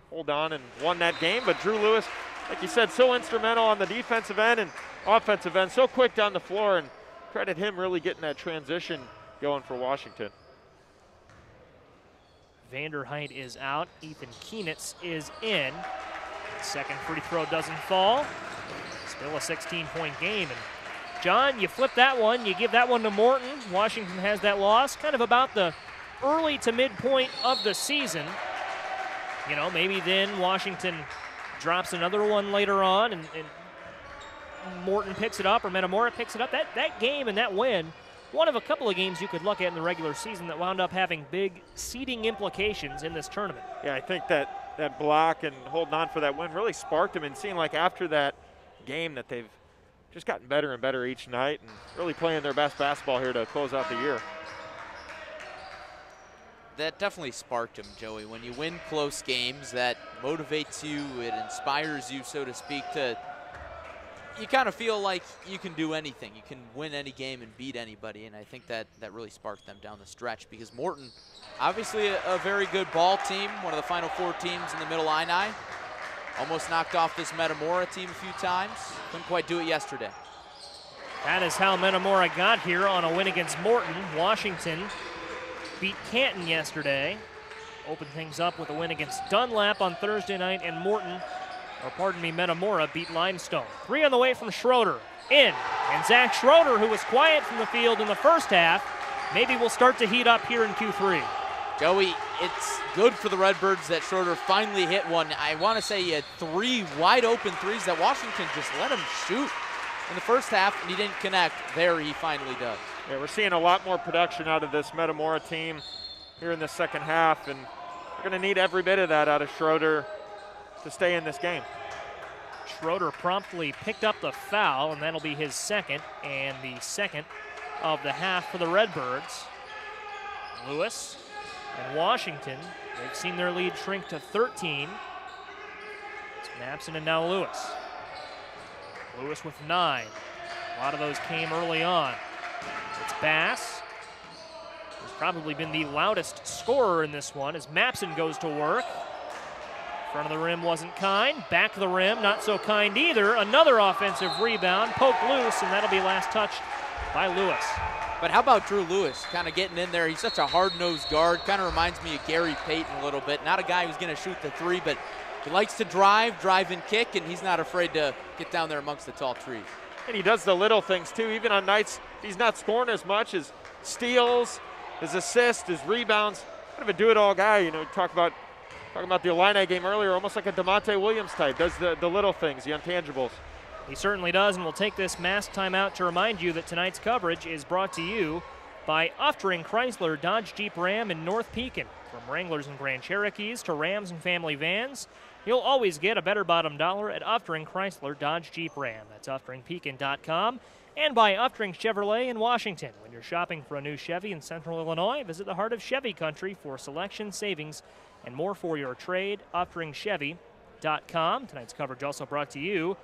hold on and won that game. But Drew Lewis, like you said, so instrumental on the defensive end and offensive end. So quick down the floor, and credit him really getting that transition going for Washington. Vanderheydt is out. Ethan Kizer is in. Second free throw doesn't fall. Still a 16-point game. And John, you flip that one, you give that one to Morton. Washington has that loss, kind of about the early to midpoint of the season. Maybe then Washington drops another one later on and Morton picks it up or Metamora picks it up. That game and that win, one of a couple of games you could look at in the regular season that wound up having big seeding implications in this tournament. Yeah, I think that block and holding on for that win really sparked them, and seeing like after that game that they've just gotten better and better each night and really playing their best basketball here to close out the year. That definitely sparked him, Joey. When you win close games, that motivates you, it inspires you, so to speak, you kind of feel like you can do anything. You can win any game and beat anybody, and I think that really sparked them down the stretch because Morton, obviously a very good ball team, one of the Final Four teams in the Mid-Illini. Almost knocked off this Metamora team a few times. Couldn't quite do it yesterday. That is how Metamora got here on a win against Morton. Washington beat Canton yesterday. Opened things up with a win against Dunlap on Thursday night, and Metamora beat Limestone. 3 on the way from Schroeder. In. And Zach Schroeder, who was quiet from the field in the first half, maybe will start to heat up here in Q3. Joey, it's good for the Redbirds that Schroeder finally hit one. I want to say he had 3 wide open threes that Washington just let him shoot in the first half, and he didn't connect. There he finally does. Yeah, we're seeing a lot more production out of this Metamora team here in the second half, and we're going to need every bit of that out of Schroeder to stay in this game. Schroeder promptly picked up the foul, and that'll be his second, and the second of the half for the Redbirds. Lewis and Washington, they've seen their lead shrink to 13. It's Mapson and now Lewis. Lewis with 9. A lot of those came early on. It's Bass, who's probably been the loudest scorer in this one as Mapson goes to work. Front of the rim wasn't kind. Back of the rim, not so kind either. Another offensive rebound, poked loose, and that'll be last touched by Lewis. But how about Drew Lewis kind of getting in there? He's such a hard-nosed guard. Kind of reminds me of Gary Payton a little bit. Not a guy who's going to shoot the 3, but he likes to drive and kick, and he's not afraid to get down there amongst the tall trees. And he does the little things too, even on nights he's not scoring as much as steals his assists, his rebounds. Kind of a do-it-all guy. You know, talking about the Illini game earlier, almost like a DeMonte Williams type. Does the little things, the intangibles. He certainly does, and we'll take this mass timeout to remind you that tonight's coverage is brought to you by Uftring Chrysler Dodge Jeep Ram in North Pekin. From Wranglers and Grand Cherokees to Rams and family vans, you'll always get a better bottom dollar at Uftring Chrysler Dodge Jeep Ram. That's UfteringPekin.com. And by Uftring Chevrolet in Washington. When you're shopping for a new Chevy in Central Illinois, visit the heart of Chevy country for selection, savings, and more for your trade. UfteringChevy.com. Tonight's coverage also brought to you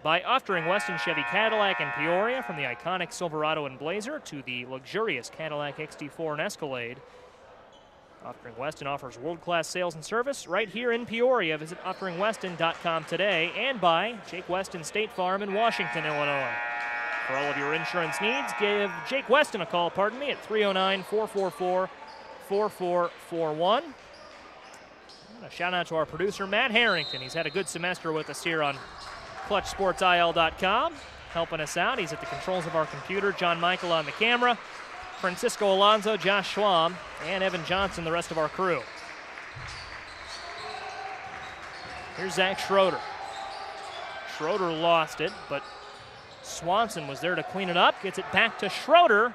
by Uftring Weston Chevy Cadillac in Peoria, from the iconic Silverado and Blazer to the luxurious Cadillac XT4 and Escalade. Uftring Weston offers world-class sales and service right here in Peoria. Visit UfteringWeston.com today. And by Jake Weston State Farm in Washington, Illinois. For all of your insurance needs, give Jake Weston a call, at 309-444-4441. A shout out to our producer, Matt Harrington. He's had a good semester with us here on ClutchSportsIL.com, helping us out. He's at the controls of our computer. John Michael on the camera. Francisco Alonso, Josh Schwam, and Evan Johnson, the rest of our crew. Here's Zach Schroeder. Schroeder lost it, but Swanson was there to clean it up. Gets it back to Schroeder.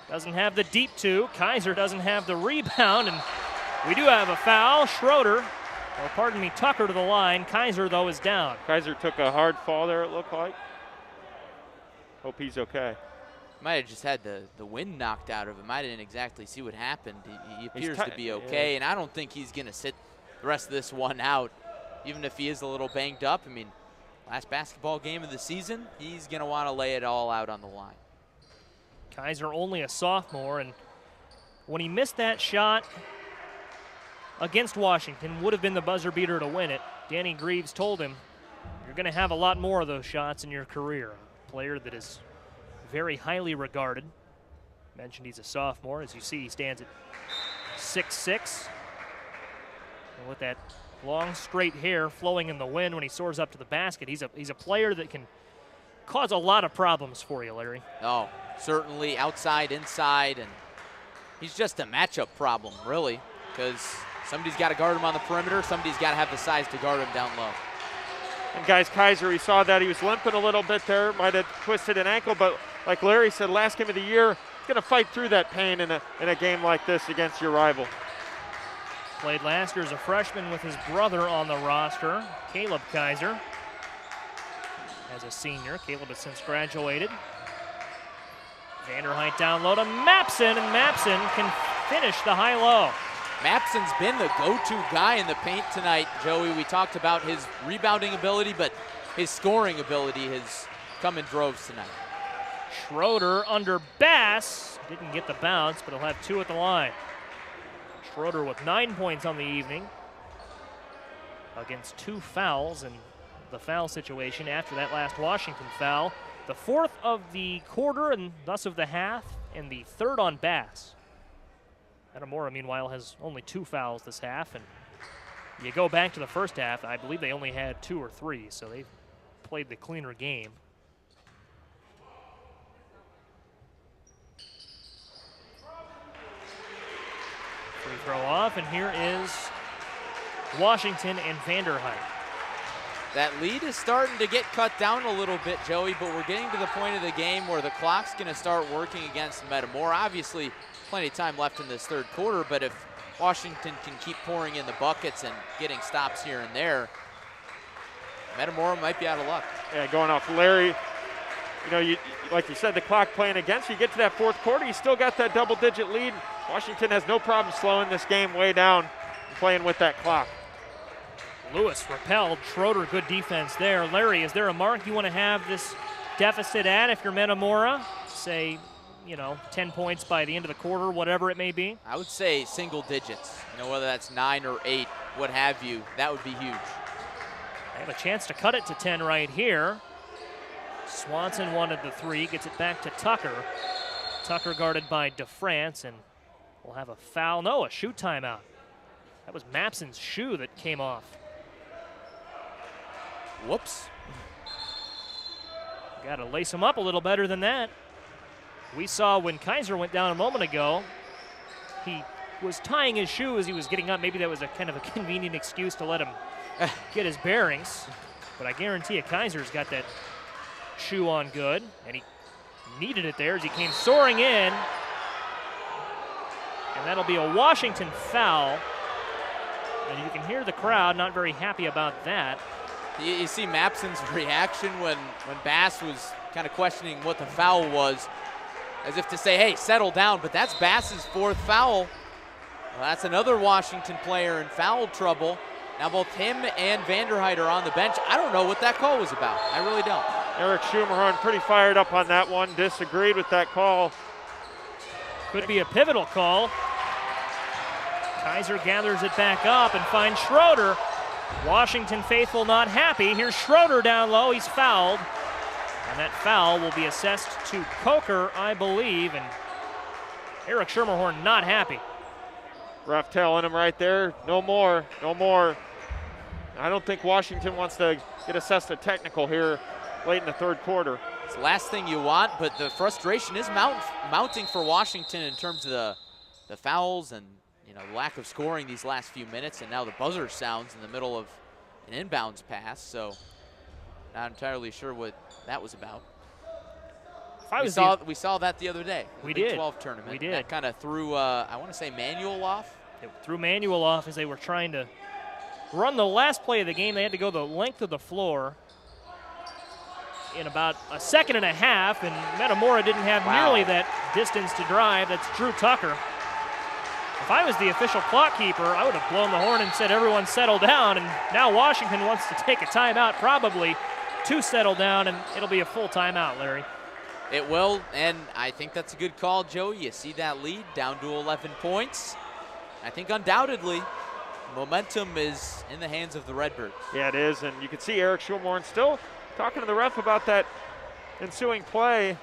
Doesn't have the deep two. Kizer doesn't have the rebound, and we do have a foul. Schroeder, or pardon me, Tucker to the line. Kizer, though, is down. Kizer took a hard fall there, it looked like. Hope he's okay. Might have just had the wind knocked out of him. I didn't exactly see what happened. He appears to be okay, and I don't think he's going to sit the rest of this one out, even if he is a little banged up. I mean, last basketball game of the season, he's going to want to lay it all out on the line. Kizer only a sophomore, and when he missed that shot against Washington, would have been the buzzer beater to win it. Danny Greaves told him, you're going to have a lot more of those shots in your career. A player that is very highly regarded. Mentioned he's a sophomore. As you see, he stands at 6'6". And with that long, straight hair flowing in the wind when he soars up to the basket, he's a player that can cause a lot of problems for you, Larry. Oh, certainly outside, inside, and he's just a matchup problem, really, because somebody's got to guard him on the perimeter, somebody's got to have the size to guard him down low. And guys, Kizer, we saw that he was limping a little bit there, might have twisted an ankle, but like Larry said, last game of the year, he's going to fight through that pain in a game like this against your rival. Played last year as a freshman with his brother on the roster, Caleb Kizer. As a senior, Caleb has since graduated. Vanderheydt down low to Mapson, and Mapson can finish the high-low. Mapson's been the go-to guy in the paint tonight, Joey. We talked about his rebounding ability, but his scoring ability has come in droves tonight. Schroeder under Bass. Didn't get the bounce, but he'll have 2 at the line. Schroeder with 9 points on the evening against 2 fouls, and the foul situation after that last Washington foul. The 4th of the quarter and thus of the half, and the 3rd on Bass. Metamora, meanwhile, has only 2 fouls this half, and you go back to the first half, I believe they only had 2 or 3, so they played the cleaner game. Free throw off, and here is Washington and Vanderheydt. That lead is starting to get cut down a little bit, Joey, but we're getting to the point of the game where the clock's going to start working against Metamora. Obviously, plenty of time left in this 3rd quarter, but if Washington can keep pouring in the buckets and getting stops here and there, Metamora might be out of luck. Yeah, going off Larry, you know, like you said, the clock playing against you. You get to that 4th quarter, you still got that double-digit lead. Washington has no problem slowing this game way down and playing with that clock. Lewis repelled. Schroeder, good defense there. Larry, is there a mark you want to have this deficit at if you're Metamora? Say, 10 points by the end of the quarter, whatever it may be? I would say single digits. Whether that's 9 or 8, what have you, that would be huge. They have a chance to cut it to 10 right here. Swanson wanted the 3, gets it back to Tucker. Tucker guarded by DeFrance, and we'll have a foul. No, a shoe timeout. That was Mapson's shoe that came off. Whoops. Got to lace him up a little better than that. We saw when Kizer went down a moment ago, he was tying his shoe as he was getting up. Maybe that was a kind of a convenient excuse to let him get his bearings. But I guarantee you Kizer's got that shoe on good, and he needed it there as he came soaring in. And that'll be a Washington foul. And you can hear the crowd not very happy about that. You see Mapson's reaction when Bass was kind of questioning what the foul was, as if to say, hey, settle down. But that's Bass's 4th foul. Well, that's another Washington player in foul trouble. Now both him and Vanderheydt are on the bench. I don't know what that call was about. I really don't. Eric Schumerhorn pretty fired up on that one, disagreed with that call. Could be a pivotal call. Kizer gathers it back up and finds Schroeder. Washington faithful not happy. Here's Schroeder down low. He's fouled. And that foul will be assessed to Coker, I believe. And Eric Schumerhorn not happy. Ref telling him right there, no more, no more. I don't think Washington wants to get assessed a technical here late in the 3rd quarter. It's the last thing you want, but the frustration is mounting for Washington in terms of the fouls and the lack of scoring these last few minutes, and now the buzzer sounds in the middle of an inbounds pass, so not entirely sure what that was about. We saw that the other day. We Big did. 12 tournament. We did. That kind of threw, I want to say, Manuel off. It threw Manuel off as they were trying to run the last play of the game. They had to go the length of the floor in about a second and a half, and Metamora didn't have nearly that distance to drive. That's Drew Tucker. If I was the official clock keeper, I would have blown the horn and said, everyone settle down. And now Washington wants to take a timeout, probably to settle down, and it'll be a full timeout, Larry. It will, and I think that's a good call, Joey. You see that lead down to 11 points. I think undoubtedly momentum is in the hands of the Redbirds. Yeah, it is, and you can see Eric Schumerhorn still talking to the ref about that ensuing play.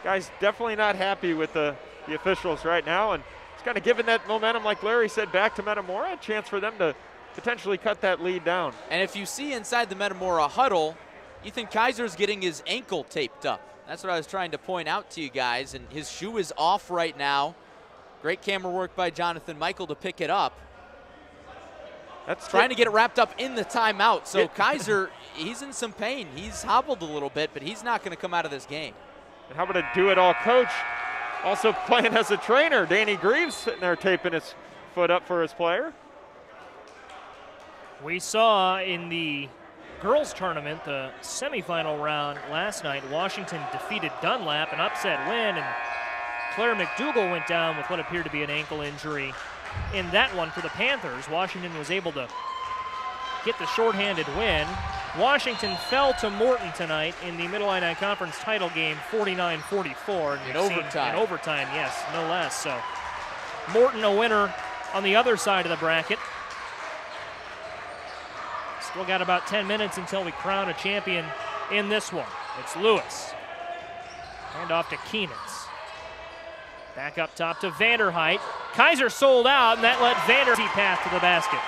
Guy's definitely not happy with the officials right now, and it's kind of given that momentum, like Larry said, back to Metamora, a chance for them to potentially cut that lead down. And if you see inside the Metamora huddle, Ethan Kizer's getting his ankle taped up. That's what I was trying to point out to you guys, and his shoe is off right now. Great camera work by Jonathan Michael to pick it up. That's trying to get it wrapped up in the timeout. So Kizer, he's in some pain. He's hobbled a little bit, but he's not going to come out of this game. And how about a do-it-all coach? Also playing as a trainer, Danny Greaves sitting there taping his foot up for his player. We saw in the girls tournament, the semifinal round last night, Washington defeated Dunlap, an upset win, and Claire McDougal went down with what appeared to be an ankle injury in that one for the Panthers. Washington was able to get the shorthanded win. Washington fell to Morton tonight in the Mid-Illini Conference title game, 49-44. In overtime. In overtime, yes, no less. So Morton a winner on the other side of the bracket. Still got about 10 minutes until we crown a champion in this one. It's Lewis. Hand off to Keenans. Back up top to Vanderheydt. Kizer sold out, and that let Vanderheydt pass to the basket.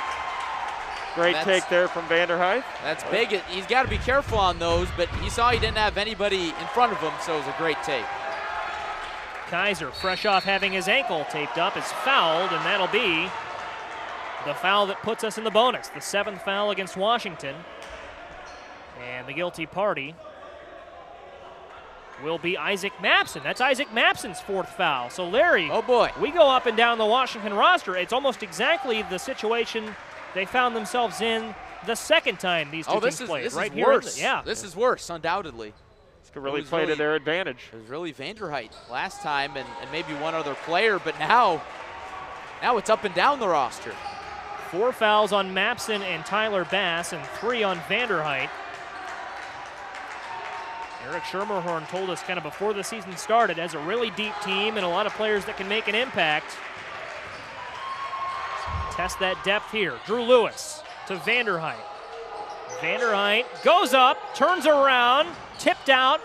Great take there from Vanderheydt. That's big. He's got to be careful on those, but he saw he didn't have anybody in front of him, so it was a great take. Kizer, fresh off having his ankle taped up, is fouled, and that'll be the foul that puts us in the bonus. The 7th foul against Washington. And the guilty party will be Isaac Mapson. That's Isaac Mapson's 4th foul. So Larry, oh boy, we go up and down the Washington roster. It's almost exactly the situation they found themselves in the second time these two teams played. This right is here, worse. yeah. This is worse, undoubtedly. This could really play to their advantage. It was really Vanderheydt last time and maybe one other player, but now it's up and down the roster. 4 fouls on Mapson and Tyler Bass and 3 on Vanderheydt. Eric Schumerhorn told us kind of before the season started, has a really deep team and a lot of players that can make an impact. Test that depth here. Drew Lewis to Vanderheydt. Vanderheydt goes up, turns around, tipped out,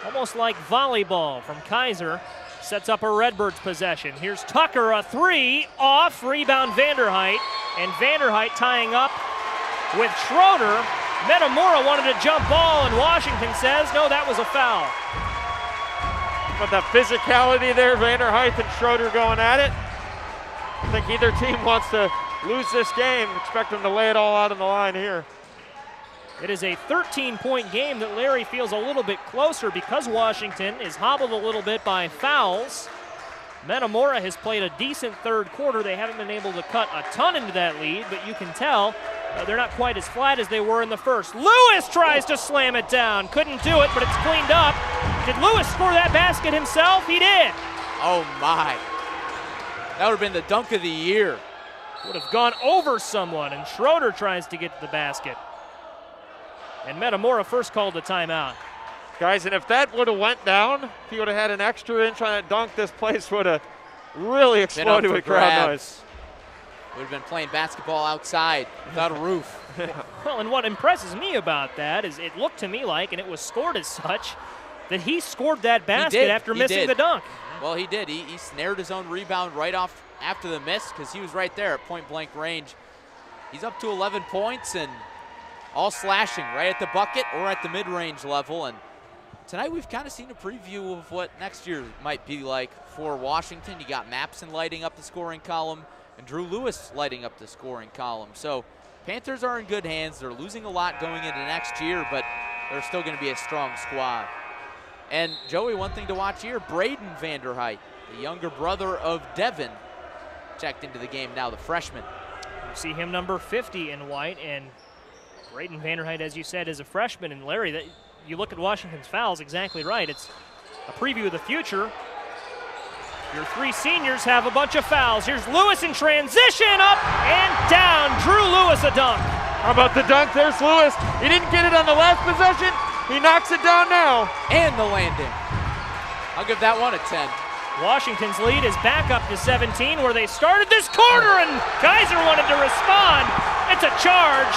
almost like volleyball from Kizer. Sets up a Redbirds possession. Here's Tucker, a 3, off, rebound Vanderheydt, and Vanderheydt tying up with Schroeder. Metamora wanted a jump ball, and Washington says, no, that was a foul. But the physicality there, Vanderheydt and Schroeder going at it. I think either team wants to lose this game. Expect them to lay it all out on the line here. It is a 13-point game that Larry feels a little bit closer because Washington is hobbled a little bit by fouls. Metamora has played a decent third quarter. They haven't been able to cut a ton into that lead, but you can tell they're not quite as flat as they were in the first. Lewis tries to slam it down. Couldn't do it, but it's cleaned up. Did Lewis score that basket himself? He did. Oh, my. That would have been the dunk of the year. Would have gone over someone, and Schroeder tries to get to the basket. And Metamora first called a timeout. Guys, and if that would have went down, if he would have had an extra inch on that dunk, this place would have really exploded with crowd noise. Would have been playing basketball outside without a roof. Well, and what impresses me about that is it looked to me like, and it was scored as such, that he scored that basket after missing the dunk. Well, he did. He snared his own rebound right off after the miss because he was right there at point-blank range. He's up to 11 points and all slashing right at the bucket or at the mid-range level. And tonight we've kind of seen a preview of what next year might be like for Washington. You got Mapson lighting up the scoring column and Drew Lewis lighting up the scoring column. So Panthers are in good hands. They're losing a lot going into next year, but they're still going to be a strong squad. And Joey, one thing to watch here, Braden Vanderheydt, the younger brother of Devon, checked into the game now, the freshman. You see him number 50 in white, and Braden Vanderheydt, as you said, is a freshman. And Larry, that you look at Washington's fouls, exactly right. It's a preview of the future. Your three seniors have a bunch of fouls. Here's Lewis in transition, up and down. Drew Lewis a dunk. How about the dunk? There's Lewis. He didn't get it on the last possession. He knocks it down now. And the landing. I'll give that one a 10. Washington's lead is back up to 17 where they started this quarter, and Kizer wanted to respond. It's a charge.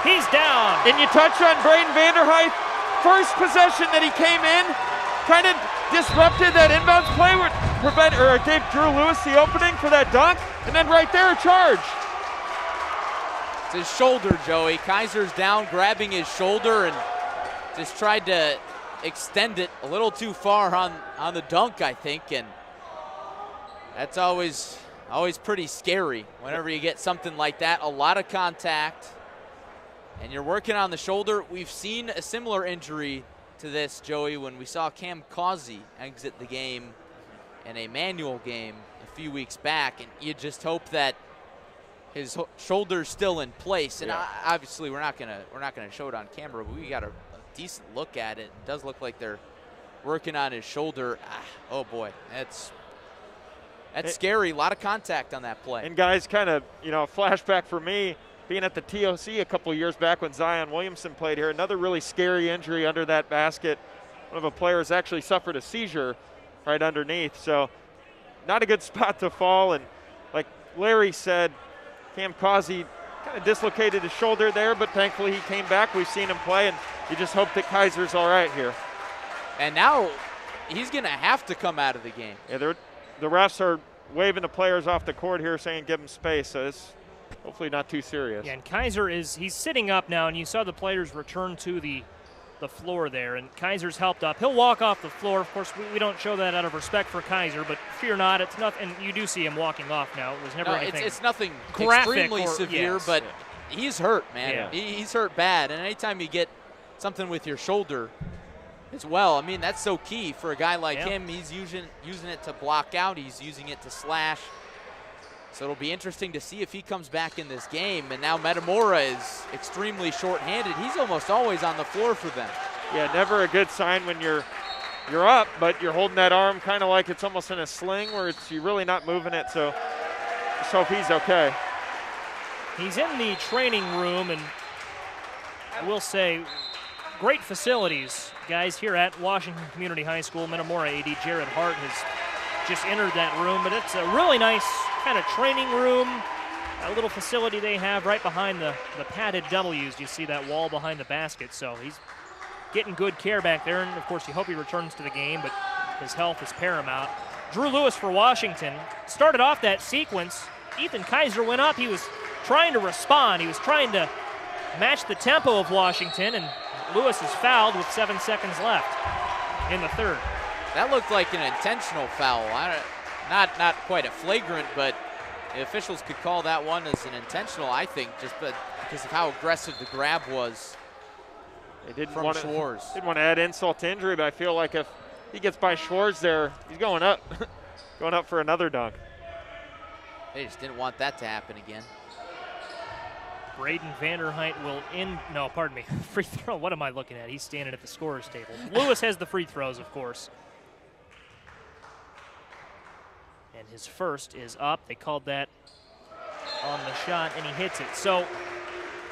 He's down. And you touched on Braden Vanderheydt. First possession that he came in, kind of disrupted that inbounds play, gave Drew Lewis the opening for that dunk, and then right there, a charge. It's his shoulder, Joey. Kizer's down, grabbing his shoulder, and just tried to extend it a little too far on the dunk, I think, and that's always pretty scary whenever you get something like that. A lot of contact, and you're working on the shoulder. We've seen a similar injury to this, Joey, when we saw Cam Causey exit the game in a manual game a few weeks back, and you just hope that his shoulder's still in place. And obviously, we're not gonna show it on camera, but we got a decent look at it. It does look like they're working on his shoulder. Oh boy, that's scary. A lot of contact on that play. And guys, kind of, a flashback for me, being at the TOC a couple of years back when Zion Williamson played here. Another really scary injury under that basket. One of the players actually suffered a seizure right underneath. So not a good spot to fall. And like Larry said, Cam Causey kind of dislocated his shoulder there, but thankfully he came back. We've seen him play, and you just hope that Kizer's all right here. And now he's going to have to come out of the game. Yeah, the refs are waving the players off the court here, saying give him space. So it's hopefully not too serious. Yeah, and Kizer he's sitting up now, and you saw the players return to the floor there, and Kizer's helped up. He'll walk off the floor. Of course, we don't show that out of respect for Kizer, but fear not, it's nothing. And you do see him walking off now. It was never anything. It's nothing graphic extremely severe, but he's hurt, man. Yeah. He's hurt bad, and anytime you get something with your shoulder as well, I mean, that's so key for a guy like him. He's using it to block out. He's using it to slash. So it'll be interesting to see if he comes back in this game. And now Metamora is extremely short-handed. He's almost always on the floor for them. Yeah, never a good sign when you're up, but you're holding that arm kind of like it's almost in a sling where you're really not moving it. So just hope he's okay. He's in the training room, and I will say, great facilities, guys, here at Washington Community High School. Metamora AD Jared Hart has just entered that room, but it's a really nice kind of training room, a little facility they have right behind the padded W's. You see that wall behind the basket, so he's getting good care back there, and of course you hope he returns to the game, but his health is paramount. Drew Lewis for Washington started off that sequence. Ethan Kizer went up. He was trying to respond. He was trying to match the tempo of Washington, and Lewis is fouled with 7 seconds left in the third. That looked like an intentional foul. Not quite a flagrant, but the officials could call that one as an intentional, I think, just because of how aggressive the grab was. They didn't from want Schwartz. Didn't want to add insult to injury, but I feel like if he gets by Schwartz there, he's going up. Going up for another dunk. They just didn't want that to happen again. Braden Vanderheydt will free throw. What am I looking at? He's standing at the scorer's table. Lewis has the free throws, of course. And his first is up. They called that on the shot, and he hits it. So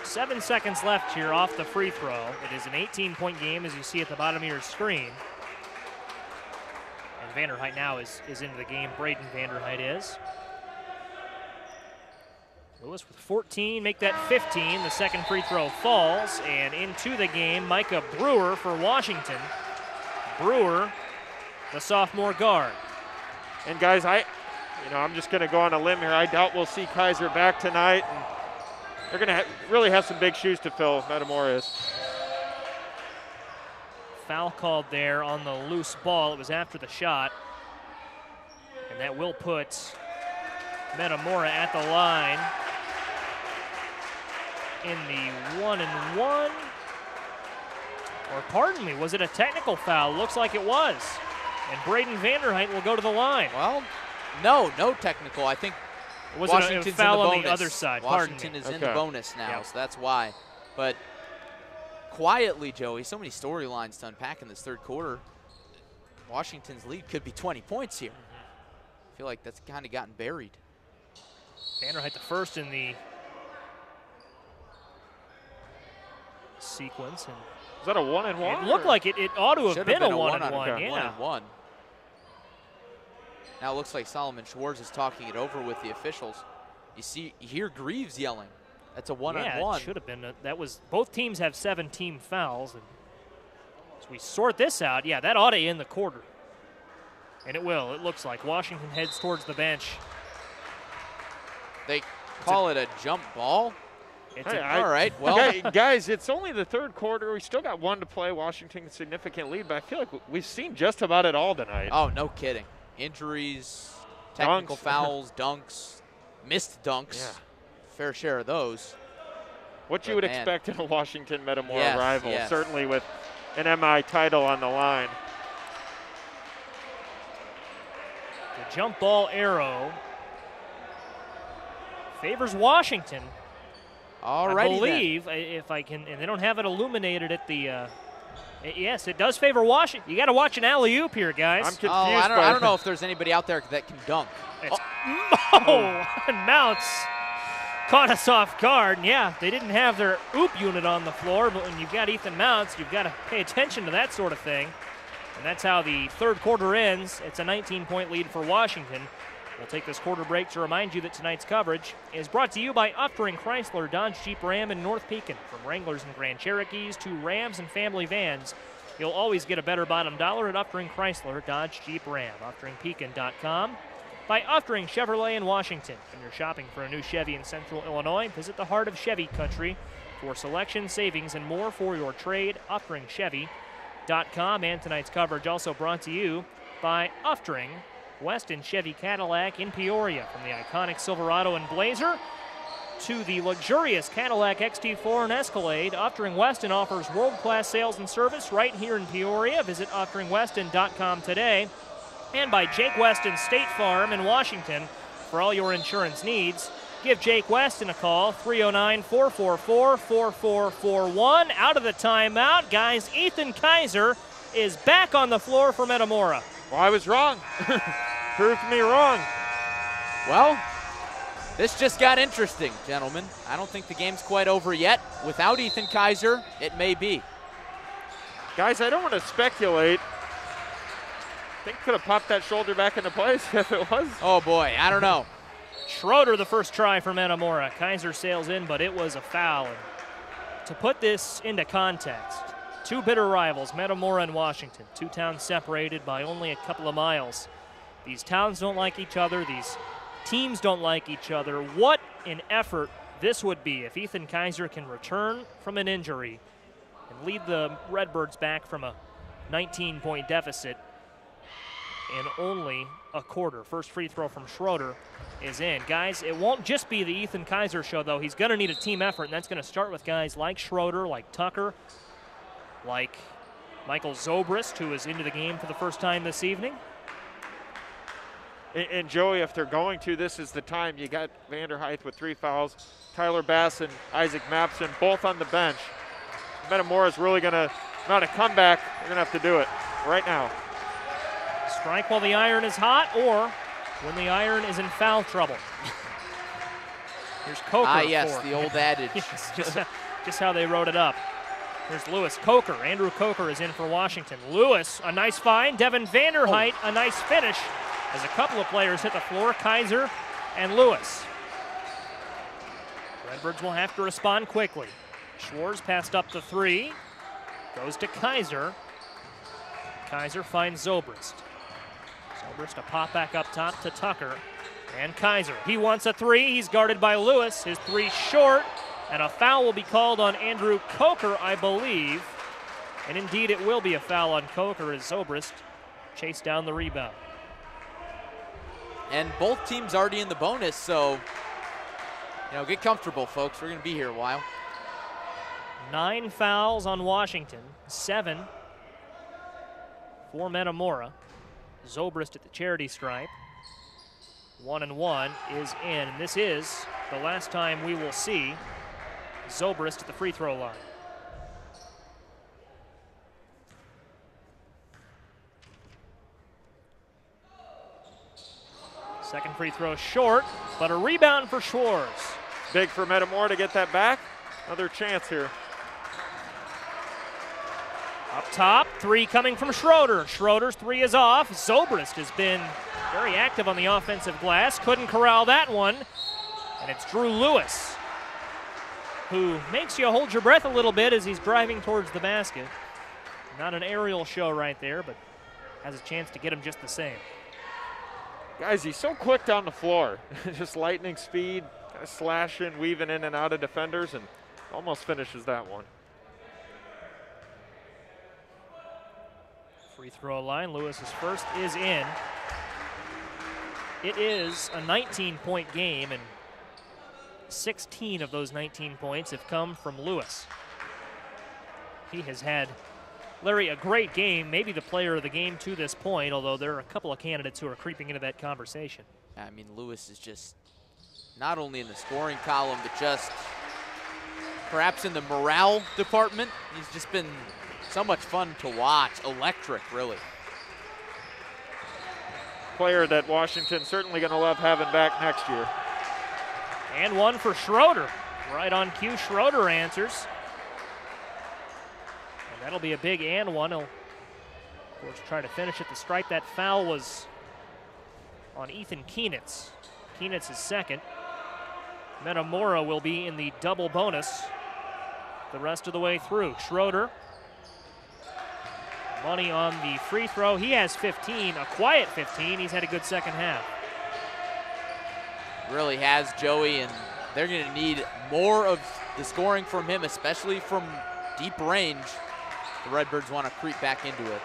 7 seconds left here off the free throw. It is an 18-point game, as you see at the bottom of your screen. And Vanderheydt now is into the game. Braden Vanderheydt is. Lewis with 14, make that 15. The second free throw falls, and into the game, Micah Brewer for Washington. Brewer, the sophomore guard. And guys, I'm just going to go on a limb here. I doubt we'll see Kizer back tonight. And they're going to really have some big shoes to fill, Metamora is. Foul called there on the loose ball. It was after the shot. And that will put Metamora at the line in the 1-and-1. Or pardon me, was it a technical foul? Looks like it was. And Braden Vanderheydt will go to the line. Well, no technical. I think Was Washington's it a foul in the on bonus. the other side? Washington is in the bonus now, so that's why. But quietly, Joey, so many storylines to unpack in this third quarter. Washington's lead could be 20 points here. I feel like that's kind of gotten buried. Vanderheydt the first in the sequence. And is that a 1-and-1? it looked like it ought to have been a 1-and-1. Okay. Yeah. 1-and-1. Now it looks like Solomon Schwartz is talking it over with the officials. You hear Greaves yelling. That's a 1-on-1. Yeah, it should have been. Both teams have 7 team fouls. And as we sort this out, yeah, that ought to end the quarter. And it will. It looks like Washington heads towards the bench. They call it a jump ball. All right, well. Guys, it's only the third quarter. We still got 1 to play. Washington a significant lead, but I feel like we've seen just about it all tonight. Oh, no kidding. Injuries, technical dunks. fouls, dunks, missed dunks. Yeah. Fair share of those. What you would expect in a Washington Metamora Yes, rival, yes. certainly with an MI title on the line. The jump ball arrow favors Washington. All I right. believe, if I can, and they don't have it illuminated at the. Yes, it does favor Washington. You got to watch an alley-oop here, guys. I'm confused. I don't know if there's anybody out there that can dunk. It's and Mountz caught us off guard. And yeah, they didn't have their oop unit on the floor, but when you've got Ethan Mountz, you've got to pay attention to that sort of thing. And that's how the third quarter ends. It's a 19-point lead for Washington. We'll take this quarter break to remind you that tonight's coverage is brought to you by Uptering Chrysler, Dodge, Jeep, Ram in North Pekin. From Wranglers and Grand Cherokees to Rams and family vans, you'll always get a better bottom dollar at Uptering Chrysler, Dodge, Jeep, Ram. UpteringPekin.com. By Uptering Chevrolet in Washington. When you're shopping for a new Chevy in Central Illinois, visit the heart of Chevy country for selection, savings, and more for your trade. UpteringChevy.com. And tonight's coverage also brought to you by Uptering Weston Chevy Cadillac in Peoria. From the iconic Silverado and Blazer to the luxurious Cadillac XT4 and Escalade, Uptering Weston offers world-class sales and service right here in Peoria. Visit UpteringWeston.com today. And by Jake Weston State Farm in Washington for all your insurance needs. Give Jake Weston a call, 309-444-4441. Out of the timeout, guys, Ethan Kizer is back on the floor for Metamora. Well, I was wrong. Proved me wrong. Well, this just got interesting, gentlemen. I don't think the game's quite over yet. Without Ethan Kizer, it may be. Guys, I don't want to speculate. I think could have popped that shoulder back into place if it was. Oh, boy, I don't know. Schroeder, the first try for Metamora. Kizer sails in, but it was a foul. And to put this into context, 2 bitter rivals, Metamora and Washington. 2 towns separated by only a couple of miles. These towns don't like each other. These teams don't like each other. What an effort this would be if Ethan Kizer can return from an injury and lead the Redbirds back from a 19-point deficit in only a quarter. First free throw from Schroeder is in. Guys, it won't just be the Ethan Kizer show, though. He's going to need a team effort, and that's going to start with guys like Schroeder, like Tucker, like Michael Zobrist, who is into the game for the first time this evening. And Joey, if they're going to, this is the time. You got Vanderheydt with 3 fouls, Tyler Bass and Isaac Mapson both on the bench. Metamora is really going to mount a comeback. They're going to have to do it right now. Strike while the iron is hot, or when the iron is in foul trouble. Here's Coker. Ah, yes, the old adage. Yes, just how they wrote it up. Here's Lewis. Coker. Andrew Coker is in for Washington. Lewis, a nice find. Devon Vanderheydt, a nice finish. As a couple of players hit the floor, Kizer and Lewis. Redbirds will have to respond quickly. Schwartz passed up the 3. Goes to Kizer. Kizer finds Zobrist. Zobrist a pop back up top to Tucker. And Kizer. He wants a 3. He's guarded by Lewis. His 3 short. And a foul will be called on Andrew Coker, I believe. And indeed it will be a foul on Coker as Zobrist chased down the rebound. And both teams already in the bonus, so, get comfortable, folks. We're going to be here a while. 9 fouls on Washington, 7 for Metamora. Zobrist at the charity stripe. 1 and 1 is in. And this is the last time we will see Zobrist at the free throw line. Second free throw short, but a rebound for Schwartz. Big for Metamora to get that back. Another chance here. Up top, 3 coming from Schroeder. Schroeder's 3 is off. Zobrist has been very active on the offensive glass. Couldn't corral that one. And it's Drew Lewis, who makes you hold your breath a little bit as he's driving towards the basket. Not an aerial show right there, but has a chance to get him just the same. Guys, he's so quick down the floor. Just lightning speed, slashing, weaving in and out of defenders, and almost finishes that one. Free throw line, Lewis's first is in. It is a 19-point game, and 16 of those 19 points have come from Lewis. He has had, Larry, a great game, maybe the player of the game to this point, although there are a couple of candidates who are creeping into that conversation. I mean, Lewis is just not only in the scoring column, but just perhaps in the morale department. He's just been so much fun to watch. Electric, really. Player that Washington's certainly going to love having back next year. And one for Schroeder. Right on cue, Schroeder answers. And that'll be a big and one. He'll, of course, try to finish at the stripe. That foul was on Ethan Kizer. Kizer is second. Metamora will be in the double bonus the rest of the way through. Schroeder, money on the free throw. He has 15, a quiet 15. He's had a good second half. Really has, Joey, and they're going to need more of the scoring from him, especially from deep range. The Redbirds want to creep back into it.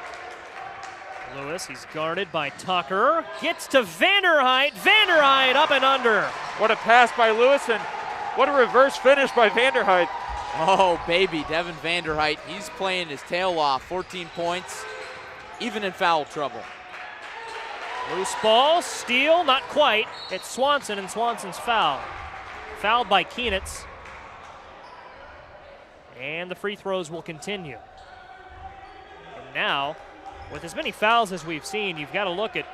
Lewis, he's guarded by Tucker. Gets to Vanderheydt. Vanderheydt up and under. What a pass by Lewis, and what a reverse finish by Vanderheydt. Oh, baby, Devon Vanderheydt. He's playing his tail off. 14 points, even in foul trouble. Loose ball, steal, not quite. It's Swanson, and Swanson's foul. Fouled by Kizer. And the free throws will continue. And now, with as many fouls as we've seen, you've got to look at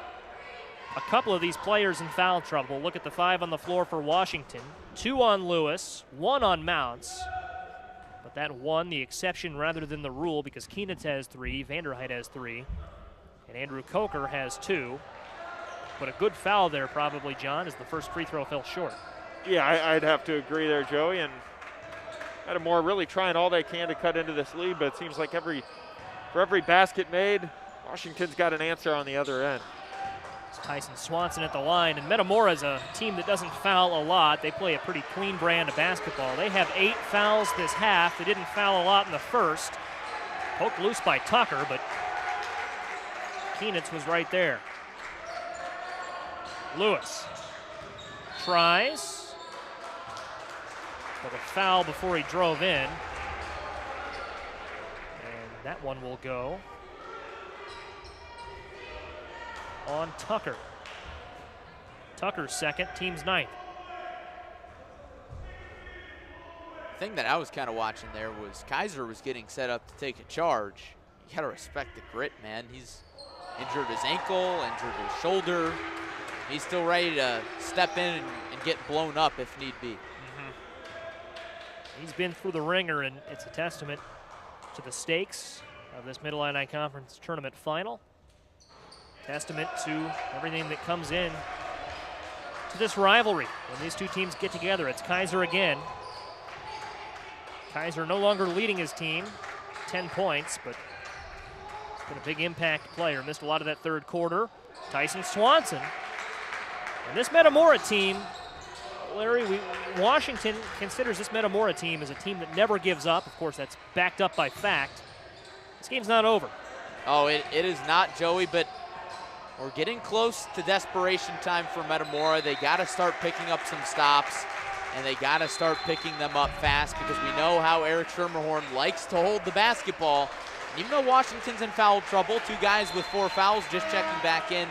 a couple of these players in foul trouble. Look at the 5 on the floor for Washington. 2 on Lewis, 1 on Mountz. But that 1, the exception rather than the rule, because Kizer has 3, Vanderheydt has 3, and Andrew Coker has 2. But a good foul there probably, John, as the first free throw fell short. Yeah, I'd have to agree there, Joey. And Metamora really trying all they can to cut into this lead, but it seems like for every basket made, Washington's got an answer on the other end. It's Tyson Swanson at the line, and Metamora is a team that doesn't foul a lot. They play a pretty clean brand of basketball. They have 8 fouls this half. They didn't foul a lot in the first. Poked loose by Tucker, but Kizer was right there. Lewis tries, but a foul before he drove in. And that one will go on Tucker. Tucker's second, team's ninth. The thing that I was kind of watching there was Kizer was getting set up to take a charge. You got to respect the grit, man. He's injured his ankle, injured his shoulder. He's still ready to step in and get blown up if need be. He's been through the ringer, and it's a testament to the stakes of this Mid-Illini Conference tournament final. Testament to everything that comes in to this rivalry when these two teams get together. It's Kizer again. Kizer no longer leading his team, 10 points, but he's been a big impact player. Missed a lot of that third quarter. Tyson Swanson. And this Metamora team, Larry, Washington considers this Metamora team as a team that never gives up. Of course, that's backed up by fact. This game's not over. Oh, it is not, Joey, but we're getting close to desperation time for Metamora. They got to start picking up some stops, and they got to start picking them up fast because we know how Eric Schermerhorn likes to hold the basketball. And even though Washington's in foul trouble, 2 guys with 4 fouls just checking back in,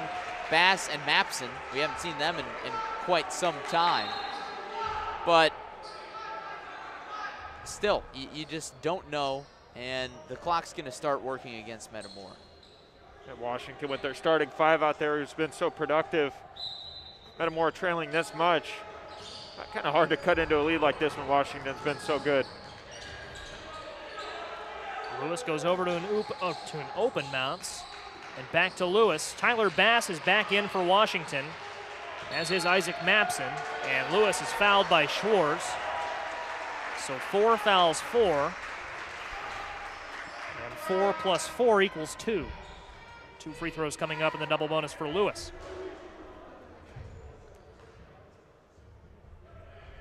Bass and Mapson. We haven't seen them in quite some time. But still, you just don't know, and the clock's going to start working against Metamora. And Washington with their starting 5 out there who's been so productive. Metamora trailing this much. Kind of hard to cut into a lead like this when Washington's been so good. Lewis goes over to an open Mountz, and back to Lewis. Tyler Bass is back in for Washington, as is Isaac Mapson, and Lewis is fouled by Schwartz. So 4 fouls, 4, and 4 plus 4 equals 2. 2 free throws coming up in the double bonus for Lewis.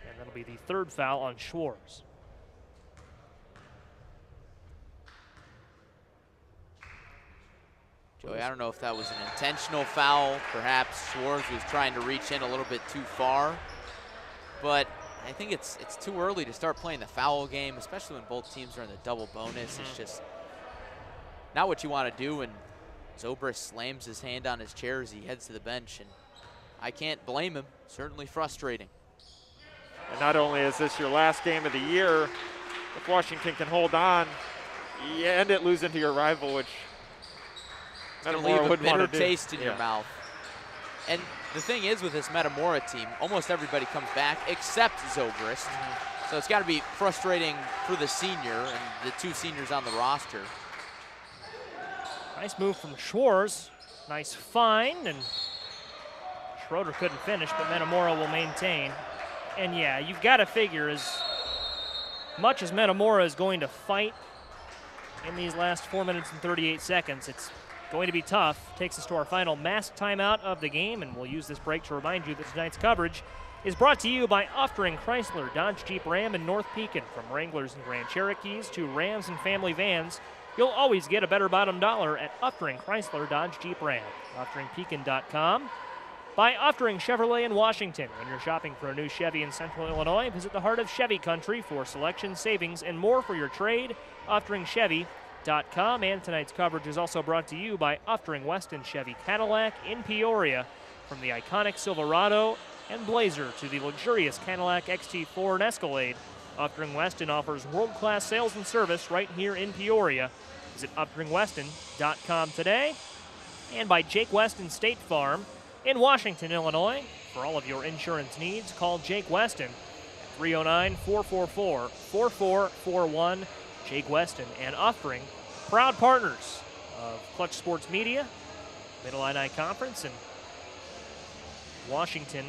And that'll be the 3rd foul on Schwartz. Joey, I don't know if that was an intentional foul. Perhaps Schwartz was trying to reach in a little bit too far. But I think it's too early to start playing the foul game, especially when both teams are in the double bonus. It's just not what you want to do. And Zobrist slams his hand on his chair as he heads to the bench. And I can't blame him. Certainly frustrating. And not only is this your last game of the year, if Washington can hold on, you end it losing to your rival, which Metamora leave a wouldn't want bitter to do. taste in your mouth. And the thing is with this Metamora team, almost everybody comes back except Zobrist. So it's got to be frustrating for the senior and the 2 seniors on the roster. Nice move from Schwartz. Nice find, and Schroeder couldn't finish, but Metamora will maintain. And yeah, you've got to figure as much as Metamora is going to fight in these last 4 minutes and 38 seconds, it's going to be tough. Takes us to our final mask timeout of the game, and we'll use this break to remind you that tonight's coverage is brought to you by Uftring Chrysler, Dodge, Jeep, Ram in North Pekin. From Wranglers and Grand Cherokees to Rams and family vans, you'll always get a better bottom dollar at Uftring Chrysler, Dodge, Jeep, Ram. UfteringPekin.com. By Uftring Chevrolet in Washington. When you're shopping for a new Chevy in Central Illinois, visit the heart of Chevy country for selection, savings, and more for your trade. UfteringChevy.com. And tonight's coverage is also brought to you by Uftring Weston Chevy Cadillac in Peoria. From the iconic Silverado and Blazer to the luxurious Cadillac XT4 and Escalade, Uftring Weston offers world-class sales and service right here in Peoria. Visit UfteringWeston.com today. And by Jake Weston State Farm in Washington, Illinois. For all of your insurance needs, call Jake Weston at 309-444-4441. Jake Weston and Uftring, proud partners of Clutch Sports Media, Mid-Illini Conference, and Washington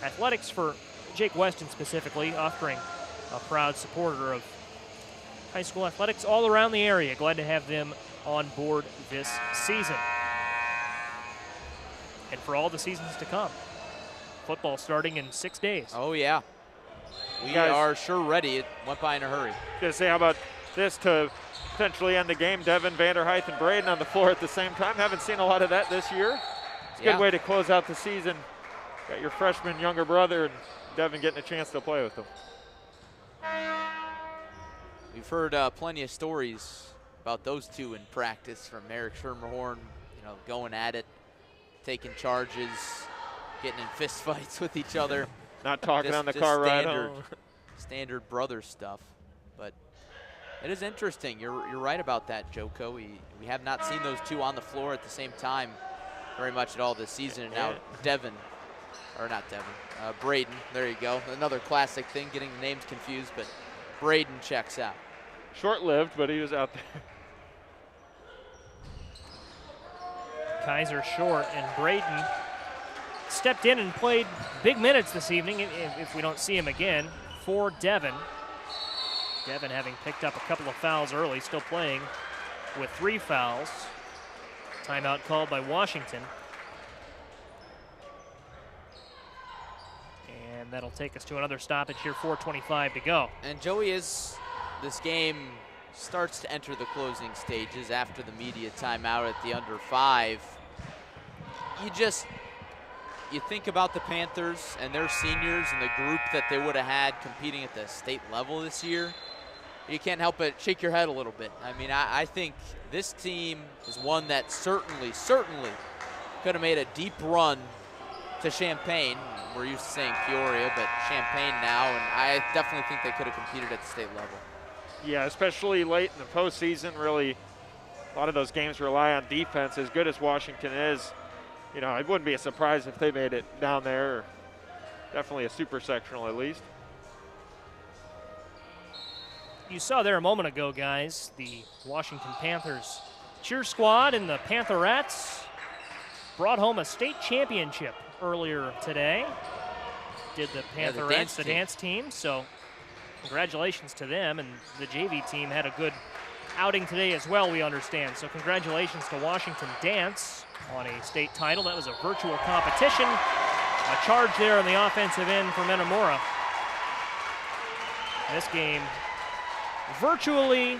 Athletics for Jake Weston specifically. Uftring, a proud supporter of high school athletics all around the area. Glad to have them on board this season. And for all the seasons to come. Football starting in 6 days. Oh, yeah. We are sure ready. It went by in a hurry. Gonna say, how about this to potentially end the game? Devon Vanderheydt and Braden on the floor at the same time. Haven't seen a lot of that this year. It's a good way to close out the season. Got your freshman younger brother and Devin getting a chance to play with him. We've heard plenty of stories about those two in practice from Eric Schermerhorn, you know, going at it, taking charges, getting in fist fights with each other. Not talking on the car ride home. Standard brother stuff. But it is interesting. You're right about that, Joko. We have not seen those two on the floor at the same time very much at all this season. And now Braden, there you go. Another classic thing, getting the names confused, but Braden checks out. Short-lived, but he was out there. Kizer short, and Braden stepped in and played big minutes this evening if we don't see him again for Devon. Devon having picked up a couple of fouls early, still playing with 3 fouls. Timeout called by Washington. And that'll take us to another stoppage here, 4:25 to go. And Joey, as this game starts to enter the closing stages after the media timeout at the under 5, you think about the Panthers and their seniors and the group that they would have had competing at the state level this year. You can't help but shake your head a little bit. I mean, I think this team is one that certainly could have made a deep run to Champaign. We're used to saying Peoria, but Champaign now, and I definitely think they could have competed at the state level. Yeah, especially late in the postseason. Really, a lot of those games rely on defense. As good as Washington is, you know, it wouldn't be a surprise if they made it down there. Or definitely a super sectional at least. You saw there a moment ago, guys, the Washington Panthers cheer squad and the Pantherettes brought home a state championship earlier today. Did the Pantherettes, the dance team, so congratulations to them. And the JV team had a good outing today as well, we understand. So congratulations to Washington Dance on a state title. That was a virtual competition. A charge there on the offensive end for Metamora. This game virtually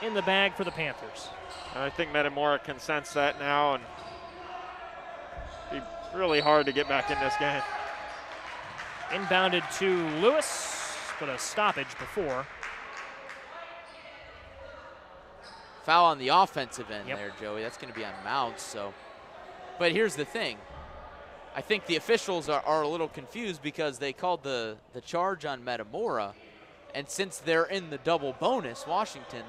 in the bag for the Panthers. And I think Metamora can sense that now, and be really hard to get back in this game. Inbounded to Lewis, but a stoppage before. Foul on the offensive end there, Joey. That's going to be on Mountz. So, but here's the thing. I think the officials are a little confused because they called the charge on Metamora, and since they're in the double bonus, Washington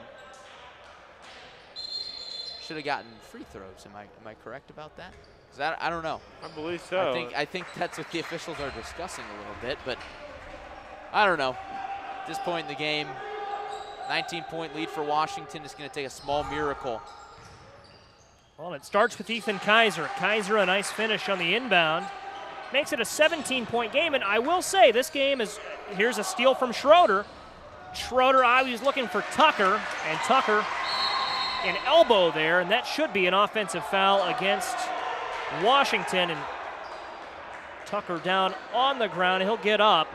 should have gotten free throws. Am I correct about that? 'Cause I don't know. I believe so. I think that's what the officials are discussing a little bit, but I don't know. At this point in the game, 19-point lead for Washington is going to take a small miracle. Well, it starts with Ethan Kizer. Kizer, a nice finish on the inbound. Makes it a 17-point game, and I will say this game is, here's a steal from Schroeder. Schroeder, I was looking for Tucker, and Tucker an elbow there, and that should be an offensive foul against Washington. And Tucker down on the ground, he'll get up.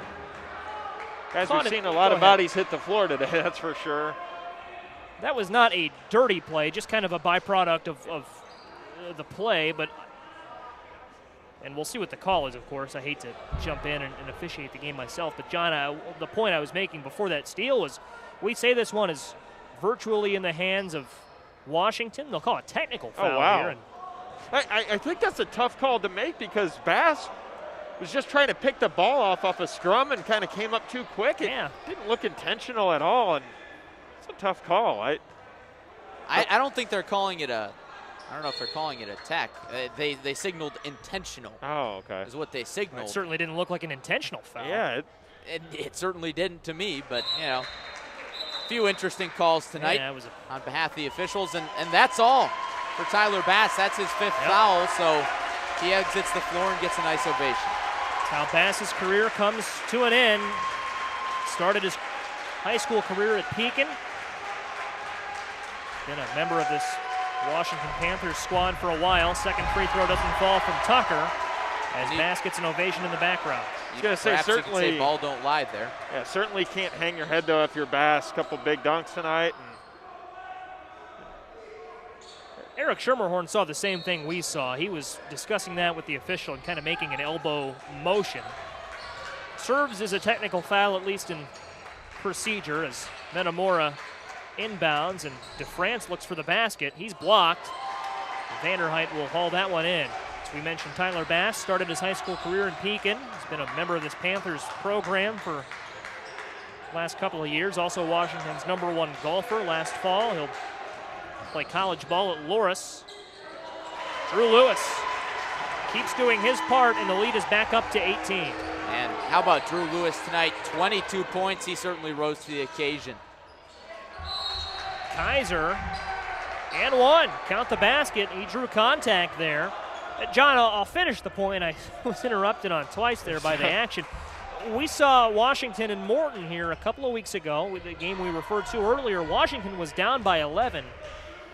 Guys, we've seen a lot of bodies hit the floor today, that's for sure. That was not a dirty play, just kind of a byproduct of the play, but and we'll see what the call is, of course. I hate to jump in and officiate the game myself, but John, the point I was making before that steal was we say this one is virtually in the hands of Washington. They'll call a technical foul here. And I think that's a tough call to make because Bass was just trying to pick the ball off a scrum and kind of came up too quick. It didn't look intentional at all, and it's a tough call. I don't think they're calling it a I don't know if they're calling it a tech. They signaled intentional. Oh, okay. Is what they signaled. It certainly didn't look like an intentional foul. Yeah. It certainly didn't to me, but, you know, a few interesting calls tonight on behalf of the officials, and that's all for Tyler Bass. That's his 5th foul, so he exits the floor and gets a nice ovation. That's how Bass's career comes to an end. Started his high school career at Pekin. Been a member of this Washington Panthers squad for a while. Second free throw doesn't fall from Tucker as Bass gets an ovation in the background. I was going to say, certainly, you could say ball don't lie there. Yeah, certainly can't hang your head, though, if you're Bass. A couple big dunks tonight. Eric Schermerhorn saw the same thing we saw. He was discussing that with the official and kind of making an elbow motion. Serves is a technical foul, at least in procedure, as Metamora inbounds, and DeFrance looks for the basket. He's blocked. Vanderheydt will haul that one in. As we mentioned, Tyler Bass started his high school career in Pekin. He's been a member of this Panthers program for the last couple of years. Also Washington's #1 golfer last fall. He'll play college ball at Loras. Drew Lewis keeps doing his part, and the lead is back up to 18. And how about Drew Lewis tonight? 22 points. He certainly rose to the occasion. Kizer, and one. Count the basket. He drew contact there. John, I'll finish the point. I was interrupted on twice there by the action. We saw Washington and Morton here a couple of weeks ago with the game we referred to earlier. Washington was down by 11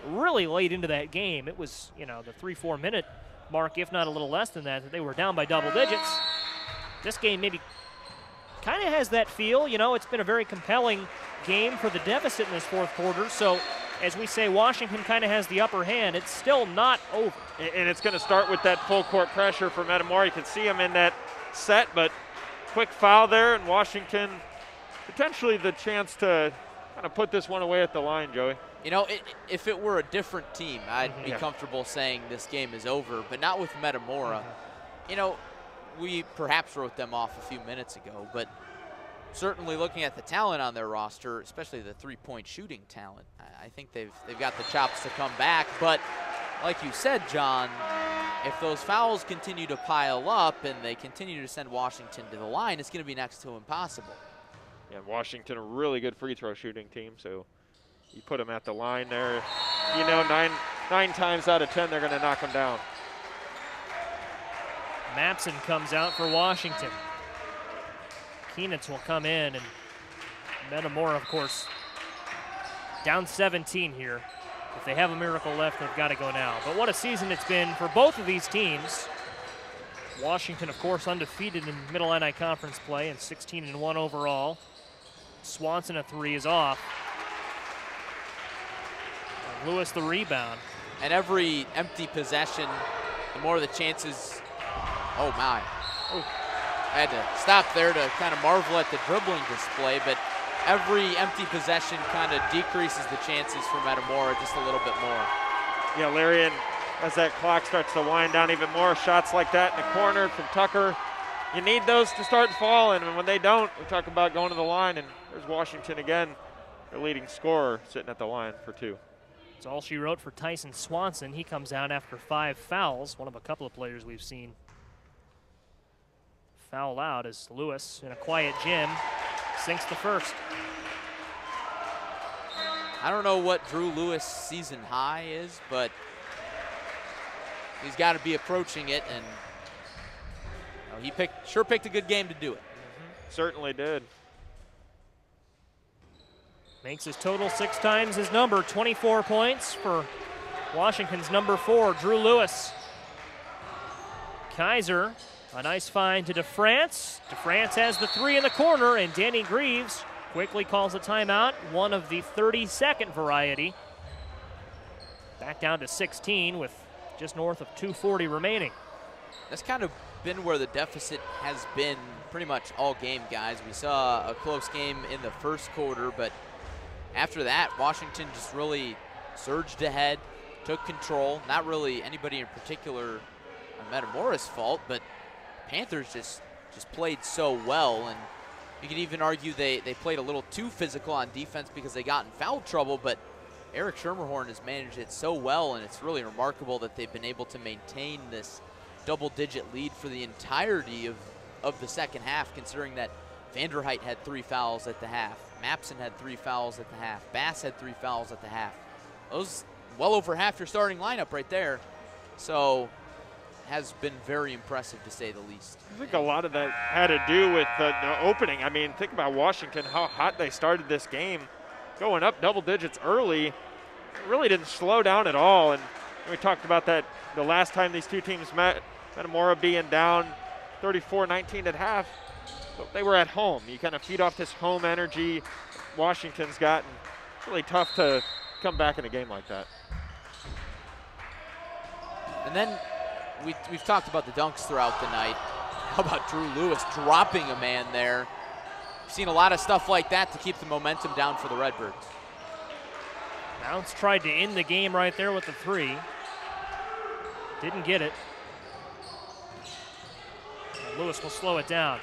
really late into that game. It was, the 3-4 minute mark, if not a little less than that they were down by double digits. This game maybe kind of has that feel. It's been a very compelling game for the deficit in this fourth quarter. So, as we say, Washington kind of has the upper hand. It's still not over. And it's going to start with that full court pressure for Metamora. You can see him in that set, but quick foul there, and Washington potentially the chance to kind of put this one away at the line, Joey. If it were a different team, I'd be comfortable saying this game is over, but not with Metamora. We perhaps wrote them off a few minutes ago, but certainly looking at the talent on their roster, especially the three-point shooting talent, I think they've got the chops to come back. But like you said, John, if those fouls continue to pile up and they continue to send Washington to the line, it's going to be next to impossible. Yeah, Washington, a really good free throw shooting team, so you put them at the line there. Nine times out of 10, they're going to knock them down. Mapson comes out for Washington. Keenitz will come in, and Metamora, of course, down 17 here. If they have a miracle left, they've got to go now. But what a season it's been for both of these teams. Washington, of course, undefeated in Mid-Illini Conference play and 16-1 overall. Swanson, a three, is off. And Lewis, the rebound. And every empty possession, the more the chances. Oh, my. Oh. I had to stop there to kind of marvel at the dribbling display, but every empty possession kind of decreases the chances for Metamora just a little bit more. Yeah, Larry, and as that clock starts to wind down even more, shots like that in the corner from Tucker, you need those to start falling, and when they don't, we talk about going to the line, and there's Washington again, their leading scorer, sitting at the line for two. That's all she wrote for Tyson Swanson. He comes out after 5 fouls, one of a couple of players we've seen foul out as Lewis in a quiet gym sinks the first. I don't know what Drew Lewis' season high is, but he's got to be approaching it, and he sure picked a good game to do it. Certainly did. Makes his total 6 times his number, 24 points for Washington's #4, Drew Lewis. Kizer, a nice find to DeFrance. DeFrance has the 3 in the corner, and Danny Greaves quickly calls a timeout, one of the 30-second variety. Back down to 16 with just north of 2:40 remaining. That's kind of been where the deficit has been pretty much all game, guys. We saw a close game in the first quarter, but after that, Washington just really surged ahead, took control. Not really anybody in particular on Metamora's fault, but Panthers just played so well, and you could even argue they played a little too physical on defense because they got in foul trouble, but Eric Schermerhorn has managed it so well, and it's really remarkable that they've been able to maintain this double-digit lead for the entirety of the second half, considering that Vanderheydt had 3 fouls at the half, Mapson had 3 fouls at the half, Bass had 3 fouls at the half. Those well over half your starting lineup right there. So has been very impressive, to say the least. I think a lot of that had to do with the opening. I mean, think about Washington, how hot they started this game. Going up double digits early, really didn't slow down at all. And we talked about that the last time these two teams met, Metamora being down 34-19 at half. But they were at home. You kind of feed off this home energy Washington's got, and it's really tough to come back in a game like that. And then we've talked about the dunks throughout the night. How about Drew Lewis dropping a man there? We've seen a lot of stuff like that to keep the momentum down for the Redbirds. Mountz tried to end the game right there with the 3. Didn't get it. And Lewis will slow it down.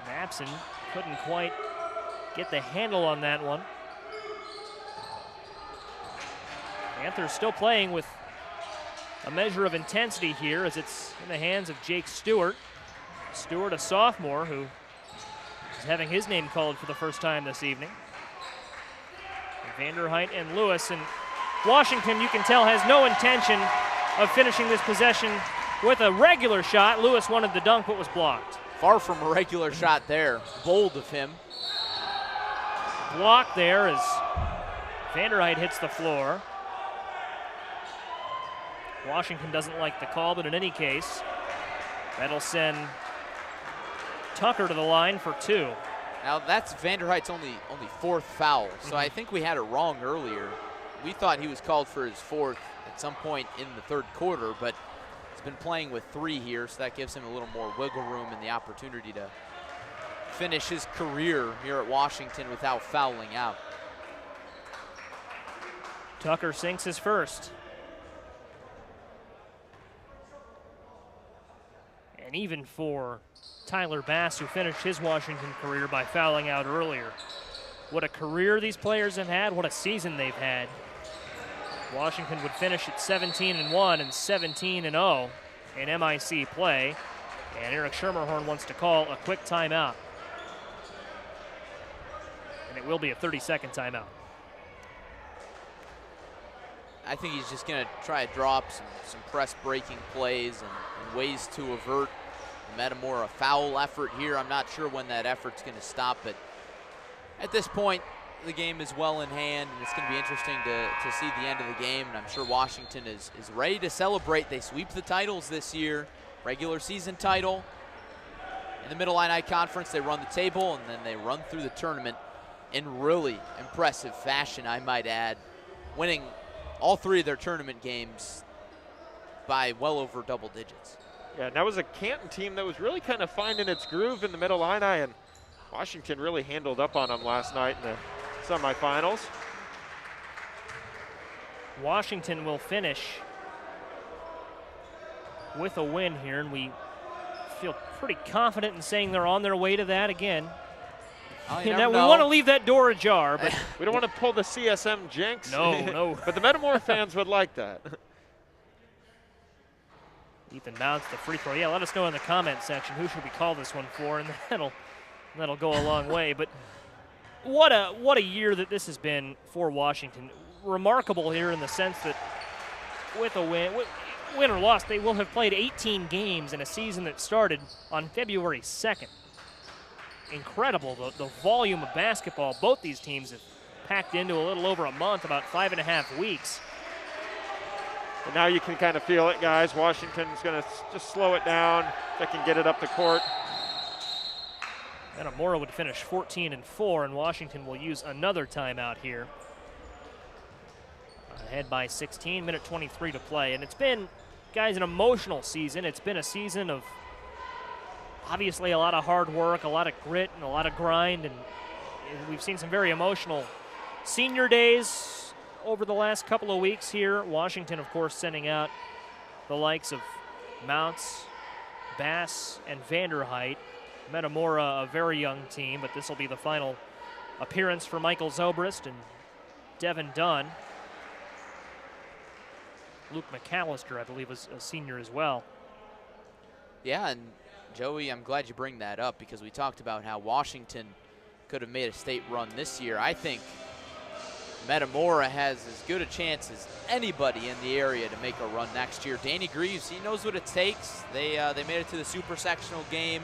Mapson couldn't quite get the handle on that one. Panthers still playing with a measure of intensity here as it's in the hands of Jake Stewart. Stewart, a sophomore who is having his name called for the first time this evening. Vanderheydt and Lewis, and Washington, you can tell, has no intention of finishing this possession with a regular shot. Lewis wanted the dunk but was blocked. Far from a regular shot there. Bold of him. Blocked there as Vanderheydt hits the floor. Washington doesn't like the call, but in any case, that'll send Tucker to the line for 2. Now that's Vanderheidt's only 4th foul, so I think we had it wrong earlier. We thought he was called for his 4th at some point in the 3rd quarter, but he's been playing with 3 here, so that gives him a little more wiggle room and the opportunity to finish his career here at Washington without fouling out. Tucker sinks his first. And even for Tyler Bass, who finished his Washington career by fouling out earlier. What a career these players have had, what a season they've had. Washington would finish at 17-1 and 17-0 in MIC play. And Eric Schermerhorn wants to call a quick timeout. And it will be a 30-second timeout. I think he's just going to try to draw up some press breaking plays and ways to avert the Metamora foul effort here. I'm not sure when that effort's going to stop, but at this point, the game is well in hand, and it's going to be interesting to see the end of the game. And I'm sure Washington is ready to celebrate. They sweep the titles this year, regular season title. In the Mid-Illini Conference, they run the table, and then they run through the tournament in really impressive fashion, I might add, winning all 3 of their tournament games by well over double digits. Yeah, and that was a Canton team that was really kind of finding its groove in the Mid-Illini, and Washington really handled up on them last night in the semifinals. Washington will finish with a win here, and we feel pretty confident in saying they're on their way to that again. We want to leave that door ajar, but we don't want to pull the CSM jinx. No. But the Metamora fans would like that. Ethan Mountz, the free throw. Yeah, let us know in the comment section who should we call this one for, and that'll go a long way. But what a year that this has been for Washington. Remarkable here in the sense that with a win or loss, they will have played 18 games in a season that started on February 2nd. Incredible, the volume of basketball both these teams have packed into a little over a month, about 5.5 weeks. And now you can kind of feel it, guys. Washington's going to just slow it down. They can get it up the court. Metamora would finish 14-4, and Washington will use another timeout here. Ahead by 16, minute 23 to play. And it's been, guys, an emotional season. It's been a season of obviously a lot of hard work, a lot of grit, and a lot of grind, and we've seen some very emotional senior days over the last couple of weeks here. Washington, of course, sending out the likes of Mountz, Bass, and Vanderheydt. Metamora, a very young team, but this will be the final appearance for Michael Zobrist and Devin Dunn. Luke McAllister, I believe, was a senior as well. Yeah, and Joey, I'm glad you bring that up because we talked about how Washington could have made a state run this year. I think Metamora has as good a chance as anybody in the area to make a run next year. Danny Greaves, he knows what it takes. They made it to the super sectional game.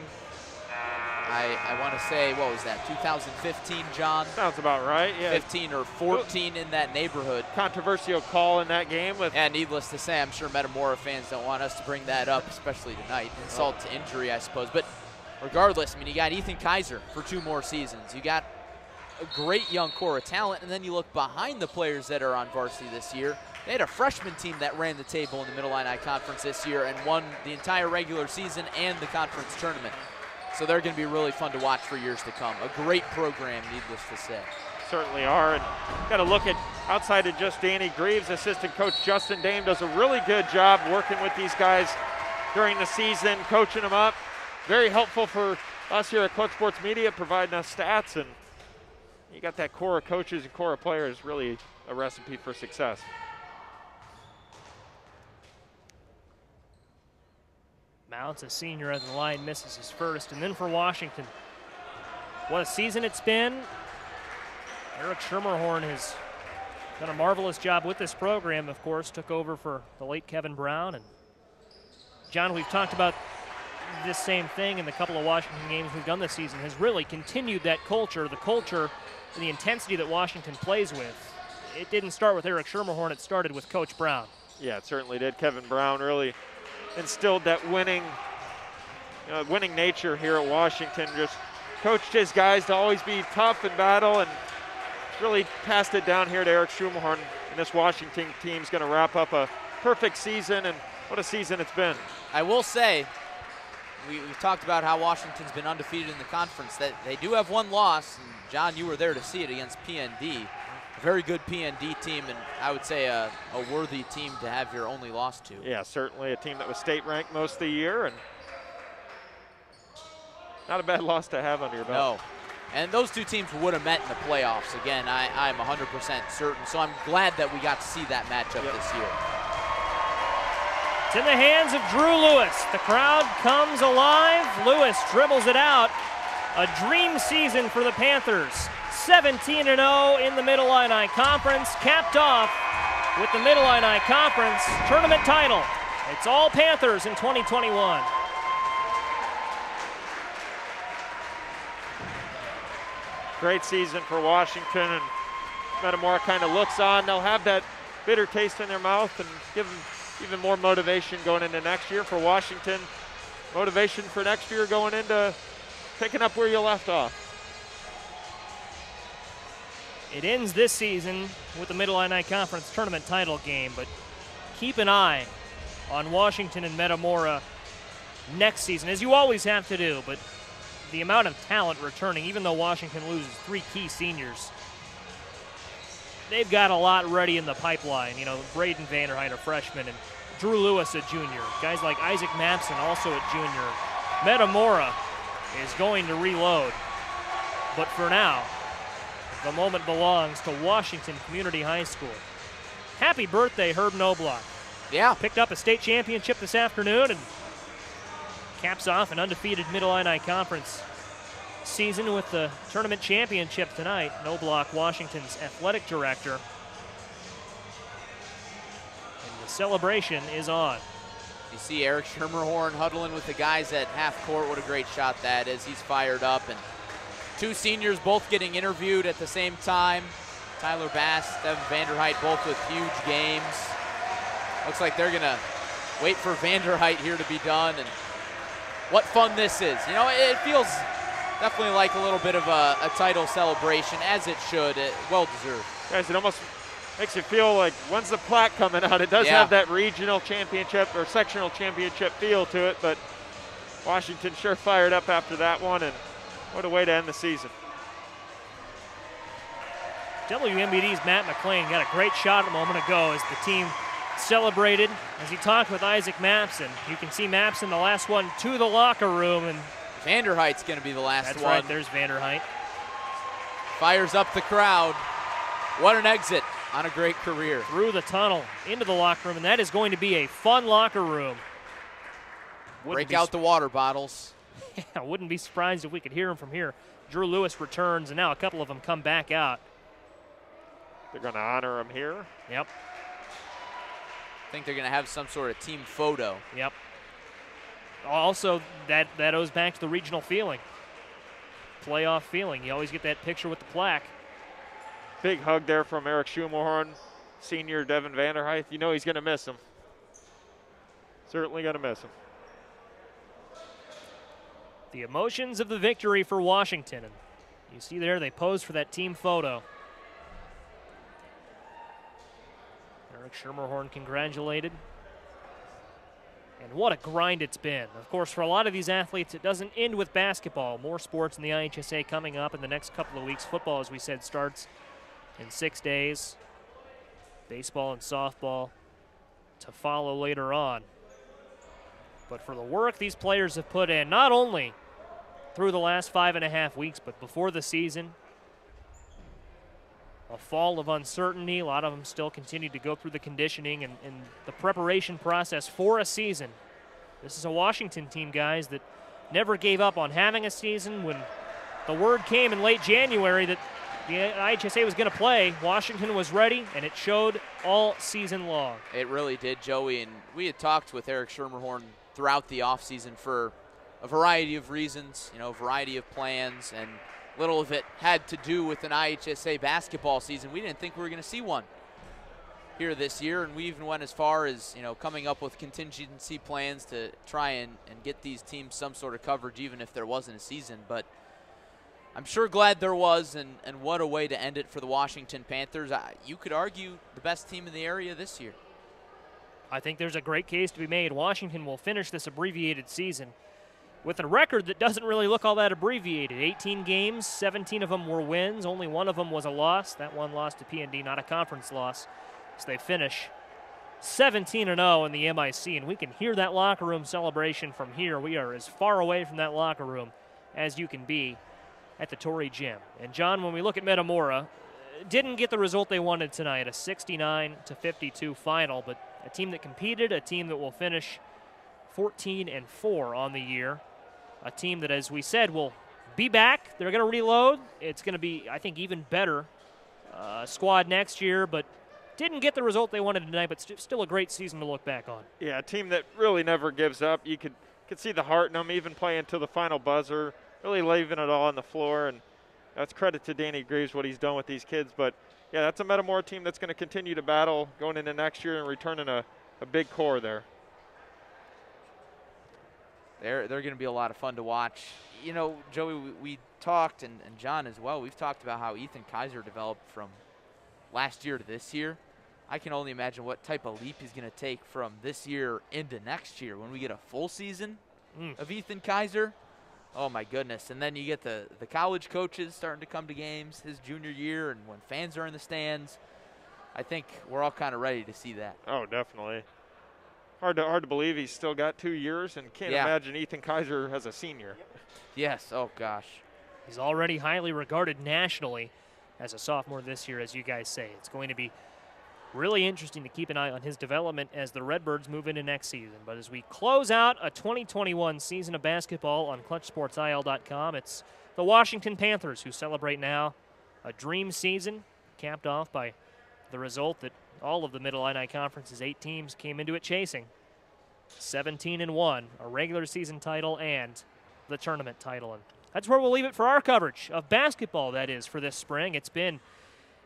I want to say, what was that, 2015, John? Sounds about right, yeah. 15 or 14 in that neighborhood. Controversial call in that game. And needless to say, I'm sure Metamora fans don't want us to bring that up, especially tonight. Insult to injury, I suppose. But regardless, I mean, you got Ethan Kizer for 2 more seasons. You got a great young core of talent, and then you look behind the players that are on varsity this year. They had a freshman team that ran the table in the Mid-Illini Conference this year and won the entire regular season and the conference tournament. So they're going to be really fun to watch for years to come. A great program, needless to say. Certainly are, and got to look at outside of just Danny Greaves, assistant coach Justin Dame does a really good job working with these guys during the season, coaching them up. Very helpful for us here at Clutch Sports Media, providing us stats, and you got that core of coaches and core of players, really a recipe for success. Mountz, a senior at the line, misses his first. And then for Washington, what a season it's been. Eric Schermerhorn has done a marvelous job with this program, of course, took over for the late Kevin Brown. And John, we've talked about this same thing in the couple of Washington games we've done this season, has really continued that culture, and the intensity that Washington plays with. It didn't start with Eric Schermerhorn, it started with Coach Brown. Yeah, it certainly did. Kevin Brown really instilled that winning nature here at Washington. Just coached his guys to always be tough in battle, and really passed it down here to Eric Schermerhorn. And this Washington team's going to wrap up a perfect season, and what a season it's been. I will say, we've talked about how Washington's been undefeated in the conference. That they do have one loss, and John, you were there to see it against PND. A very good PND team, and I would say a worthy team to have your only loss to. Yeah, certainly a team that was state ranked most of the year, and not a bad loss to have under your belt. No, and those two teams would have met in the playoffs. Again, I'm 100% certain, so I'm glad that we got to see that matchup this year. It's in the hands of Drew Lewis. The crowd comes alive. Lewis dribbles it out. A dream season for the Panthers. 17-0 in the Mid-Illini Conference, capped off with the Mid-Illini Conference tournament title. It's all Panthers in 2021. Great season for Washington, and Metamora kind of looks on. They'll have that bitter taste in their mouth and give them even more motivation going into next year. For Washington, motivation for next year going into picking up where you left off. It ends this season with the Mid-Illini Conference tournament title game, but keep an eye on Washington and Metamora next season, as you always have to do. But the amount of talent returning, even though Washington loses 3 key seniors, they've got a lot ready in the pipeline. You know, Braden Vanderheydt, a freshman, and Drew Lewis, a junior. Guys like Isaac Mapson, also a junior. Metamora is going to reload. But for now, the moment belongs to Washington Community High School. Happy birthday, Herb Knobloch. Yeah. Picked up a state championship this afternoon and caps off an undefeated Mid-Illini Conference season with the tournament championship tonight. Knobloch, Washington's athletic director. And the celebration is on. You see Eric Schermerhorn huddling with the guys at half court. What a great shot that is. He's fired up, and 2 seniors both getting interviewed at the same time. Tyler Bass, Devon Vanderheydt, both with huge games. Looks like they're gonna wait for Vanderheydt here to be done, and what fun this is. You know, it feels definitely like a little bit of a title celebration, as it should. Well deserved. Guys, it almost makes you feel like, when's the plaque coming out? It does have that regional championship or sectional championship feel to it, but Washington sure fired up after that one, and what a way to end the season. WMBD's Matt McClain got a great shot a moment ago as the team celebrated as he talked with Isaac Mapson. You can see Mapson, the last one to the locker room, and Vanderheight's going to be the last that's one. Right, there's Vanderheydt. Fires up the crowd. What an exit on a great career. Through the tunnel into the locker room, and that is going to be a fun locker room. Break out the water bottles. Yeah, I wouldn't be surprised if we could hear him from here. Drew Lewis returns, and now a couple of them come back out. They're going to honor him here. Yep. I think they're going to have some sort of team photo. Yep. Also, that owes back to the regional feeling. Playoff feeling. You always get that picture with the plaque. Big hug there from Eric Schermerhorn, senior Devon Vanderheydt. You know he's going to miss him. Certainly going to miss him. The emotions of the victory for Washington. And You see there, they posed for that team photo. Eric Schermerhorn congratulated. And what a grind it's been. Of course, for a lot of these athletes, it doesn't end with basketball. More sports in the IHSA coming up in the next couple of weeks. Football, as we said, starts in 6 days. Baseball and softball to follow later on. But for the work these players have put in, not only through the last 5.5 weeks, but before the season, a fall of uncertainty. A lot of them still continue to go through the conditioning and the preparation process for a season. This is a Washington team, guys, that never gave up on having a season. When the word came in late January that the IHSA was going to play, Washington was ready, and it showed all season long. It really did, Joey, and we had talked with Eric Schermerhorn throughout the offseason for a variety of reasons, a variety of plans, and little of it had to do with an IHSA basketball season. We didn't think we were going to see one here this year, and we even went as far as, coming up with contingency plans to try and get these teams some sort of coverage, even if there wasn't a season. But I'm sure glad there was, and what a way to end it for the Washington Panthers. You could argue the best team in the area this year. I think there's a great case to be made. Washington will finish this abbreviated season with a record that doesn't really look all that abbreviated. 18 games, 17 of them were wins. Only one of them was a loss. That one lost to PND, not a conference loss. So they finish 17-0 in the MIC, and we can hear that locker room celebration from here. We are as far away from that locker room as you can be at the Torrey Gym. And John, when we look at Metamora, didn't get the result they wanted tonight, a 69-52 final, but a team that competed, a team that will finish 14-4 on the year. A team that, as we said, will be back. They're going to reload. It's going to be, I think, even better squad next year, but didn't get the result they wanted tonight, but still a great season to look back on. Yeah, a team that really never gives up. You could see the heart in them, even playing to the final buzzer, really leaving it all on the floor, and that's credit to Danny Greaves, what he's done with these kids. But, yeah, that's a Metamora team that's going to continue to battle going into next year and returning a big core there. They're going to be a lot of fun to watch. Joey, we talked, and John as well, we've talked about how Ethan Kizer developed from last year to this year. I can only imagine what type of leap he's going to take from this year into next year when we get a full season of Ethan Kizer. Oh, my goodness. And then you get the college coaches starting to come to games his junior year, and when fans are in the stands, I think we're all kind of ready to see that. Oh, definitely. Hard to believe he's still got 2 years, and can't imagine Ethan Kizer as a senior. Yes, oh gosh. He's already highly regarded nationally as a sophomore this year, as you guys say. It's going to be really interesting to keep an eye on his development as the Redbirds move into next season. But as we close out a 2021 season of basketball on ClutchSportsIL.com, it's the Washington Panthers who celebrate now a dream season, capped off by the result that all of the Mid-Illini Conference's 8 teams came into it chasing. 17-1, a regular season title and the tournament title. And that's where we'll leave it for our coverage of basketball, that is, for this spring. It's been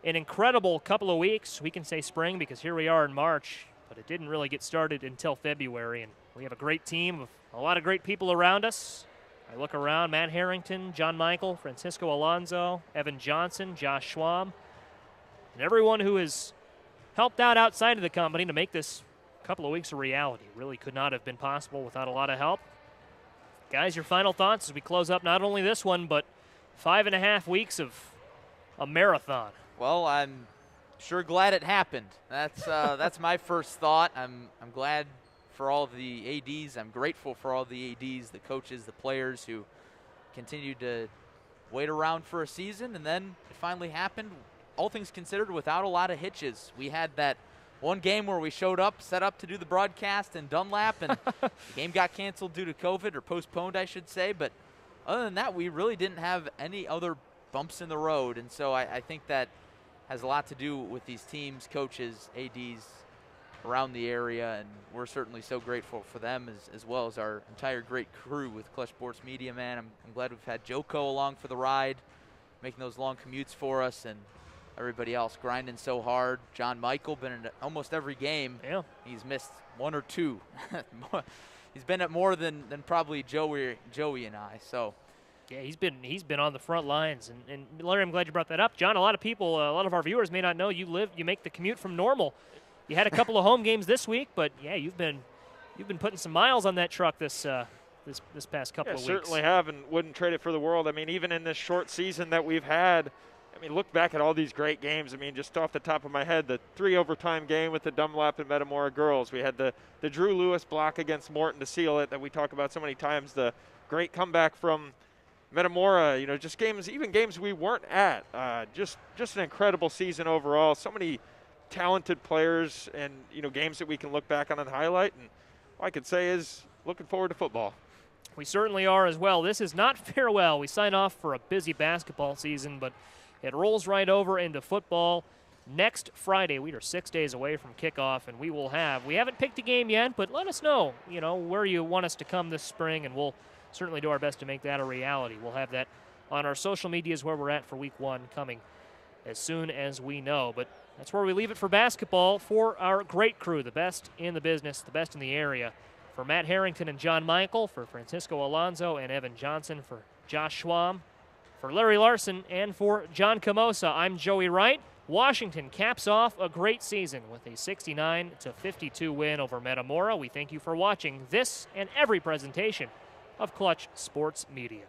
an incredible couple of weeks. We can say spring because here we are in March, but it didn't really get started until February. And we have a great team of a lot of great people around us. I look around, Matt Harrington, John Michael, Francisco Alonso, Evan Johnson, Josh Schwab, and everyone who has helped out outside of the company to make this couple of weeks a reality. Really could not have been possible without a lot of help. Guys, your final thoughts as we close up not only this one, but 5.5 weeks of a marathon. Well, I'm sure glad it happened. That's my first thought. I'm glad for all of the ADs. I'm grateful for all the ADs, the coaches, the players who continued to wait around for a season, and then it finally happened. All things considered, without a lot of hitches. We had that one game where we showed up, set up to do the broadcast in Dunlap, and the game got canceled due to COVID, or postponed, I should say. But other than that, we really didn't have any other bumps in the road. And so I think that has a lot to do with these teams, coaches, ADs around the area, and we're certainly so grateful for them as well as our entire great crew with Clutch Sports Media, man. I'm glad we've had Joko along for the ride, making those long commutes for us, and everybody else grinding so hard. John Michael been in almost every game. Yeah. He's missed 1 or 2. He's been at more than probably Joey and I. So Yeah, he's been on the front lines, and Larry, I'm glad you brought that up. John, a lot of people, a lot of our viewers may not know you make the commute from Normal. You had a couple of home games this week, but yeah, you've been putting some miles on that truck this past couple of weeks. Certainly have, and wouldn't trade it for the world. I mean, even in this short season that we've had, I mean, look back at all these great games. I mean, just off the top of my head, the 3 overtime game with the Dunlap and Metamora girls. We had the Drew Lewis block against Morton to seal it that we talk about so many times. The great comeback from Metamora, just games, even games we weren't at. Just an incredible season overall. So many talented players and, games that we can look back on and highlight. And all I could say is looking forward to football. We certainly are as well. This is not farewell. We sign off for a busy basketball season, but it rolls right over into football. Next Friday, we are 6 days away from kickoff, and we haven't picked a game yet, but let us know, where you want us to come this spring, and we'll certainly do our best to make that a reality. We'll have that on our social medias where we're at for week 1 coming as soon as we know. But that's where we leave it for basketball for our great crew, the best in the business, the best in the area. For Matt Harrington and John Michael, for Francisco Alonso and Evan Johnson, for Josh Schwam, for Larry Larson, and for John Camosa, I'm Joey Wright. Washington caps off a great season with a 69-52 win over Metamora. We thank you for watching this and every presentation of Clutch Sports Media.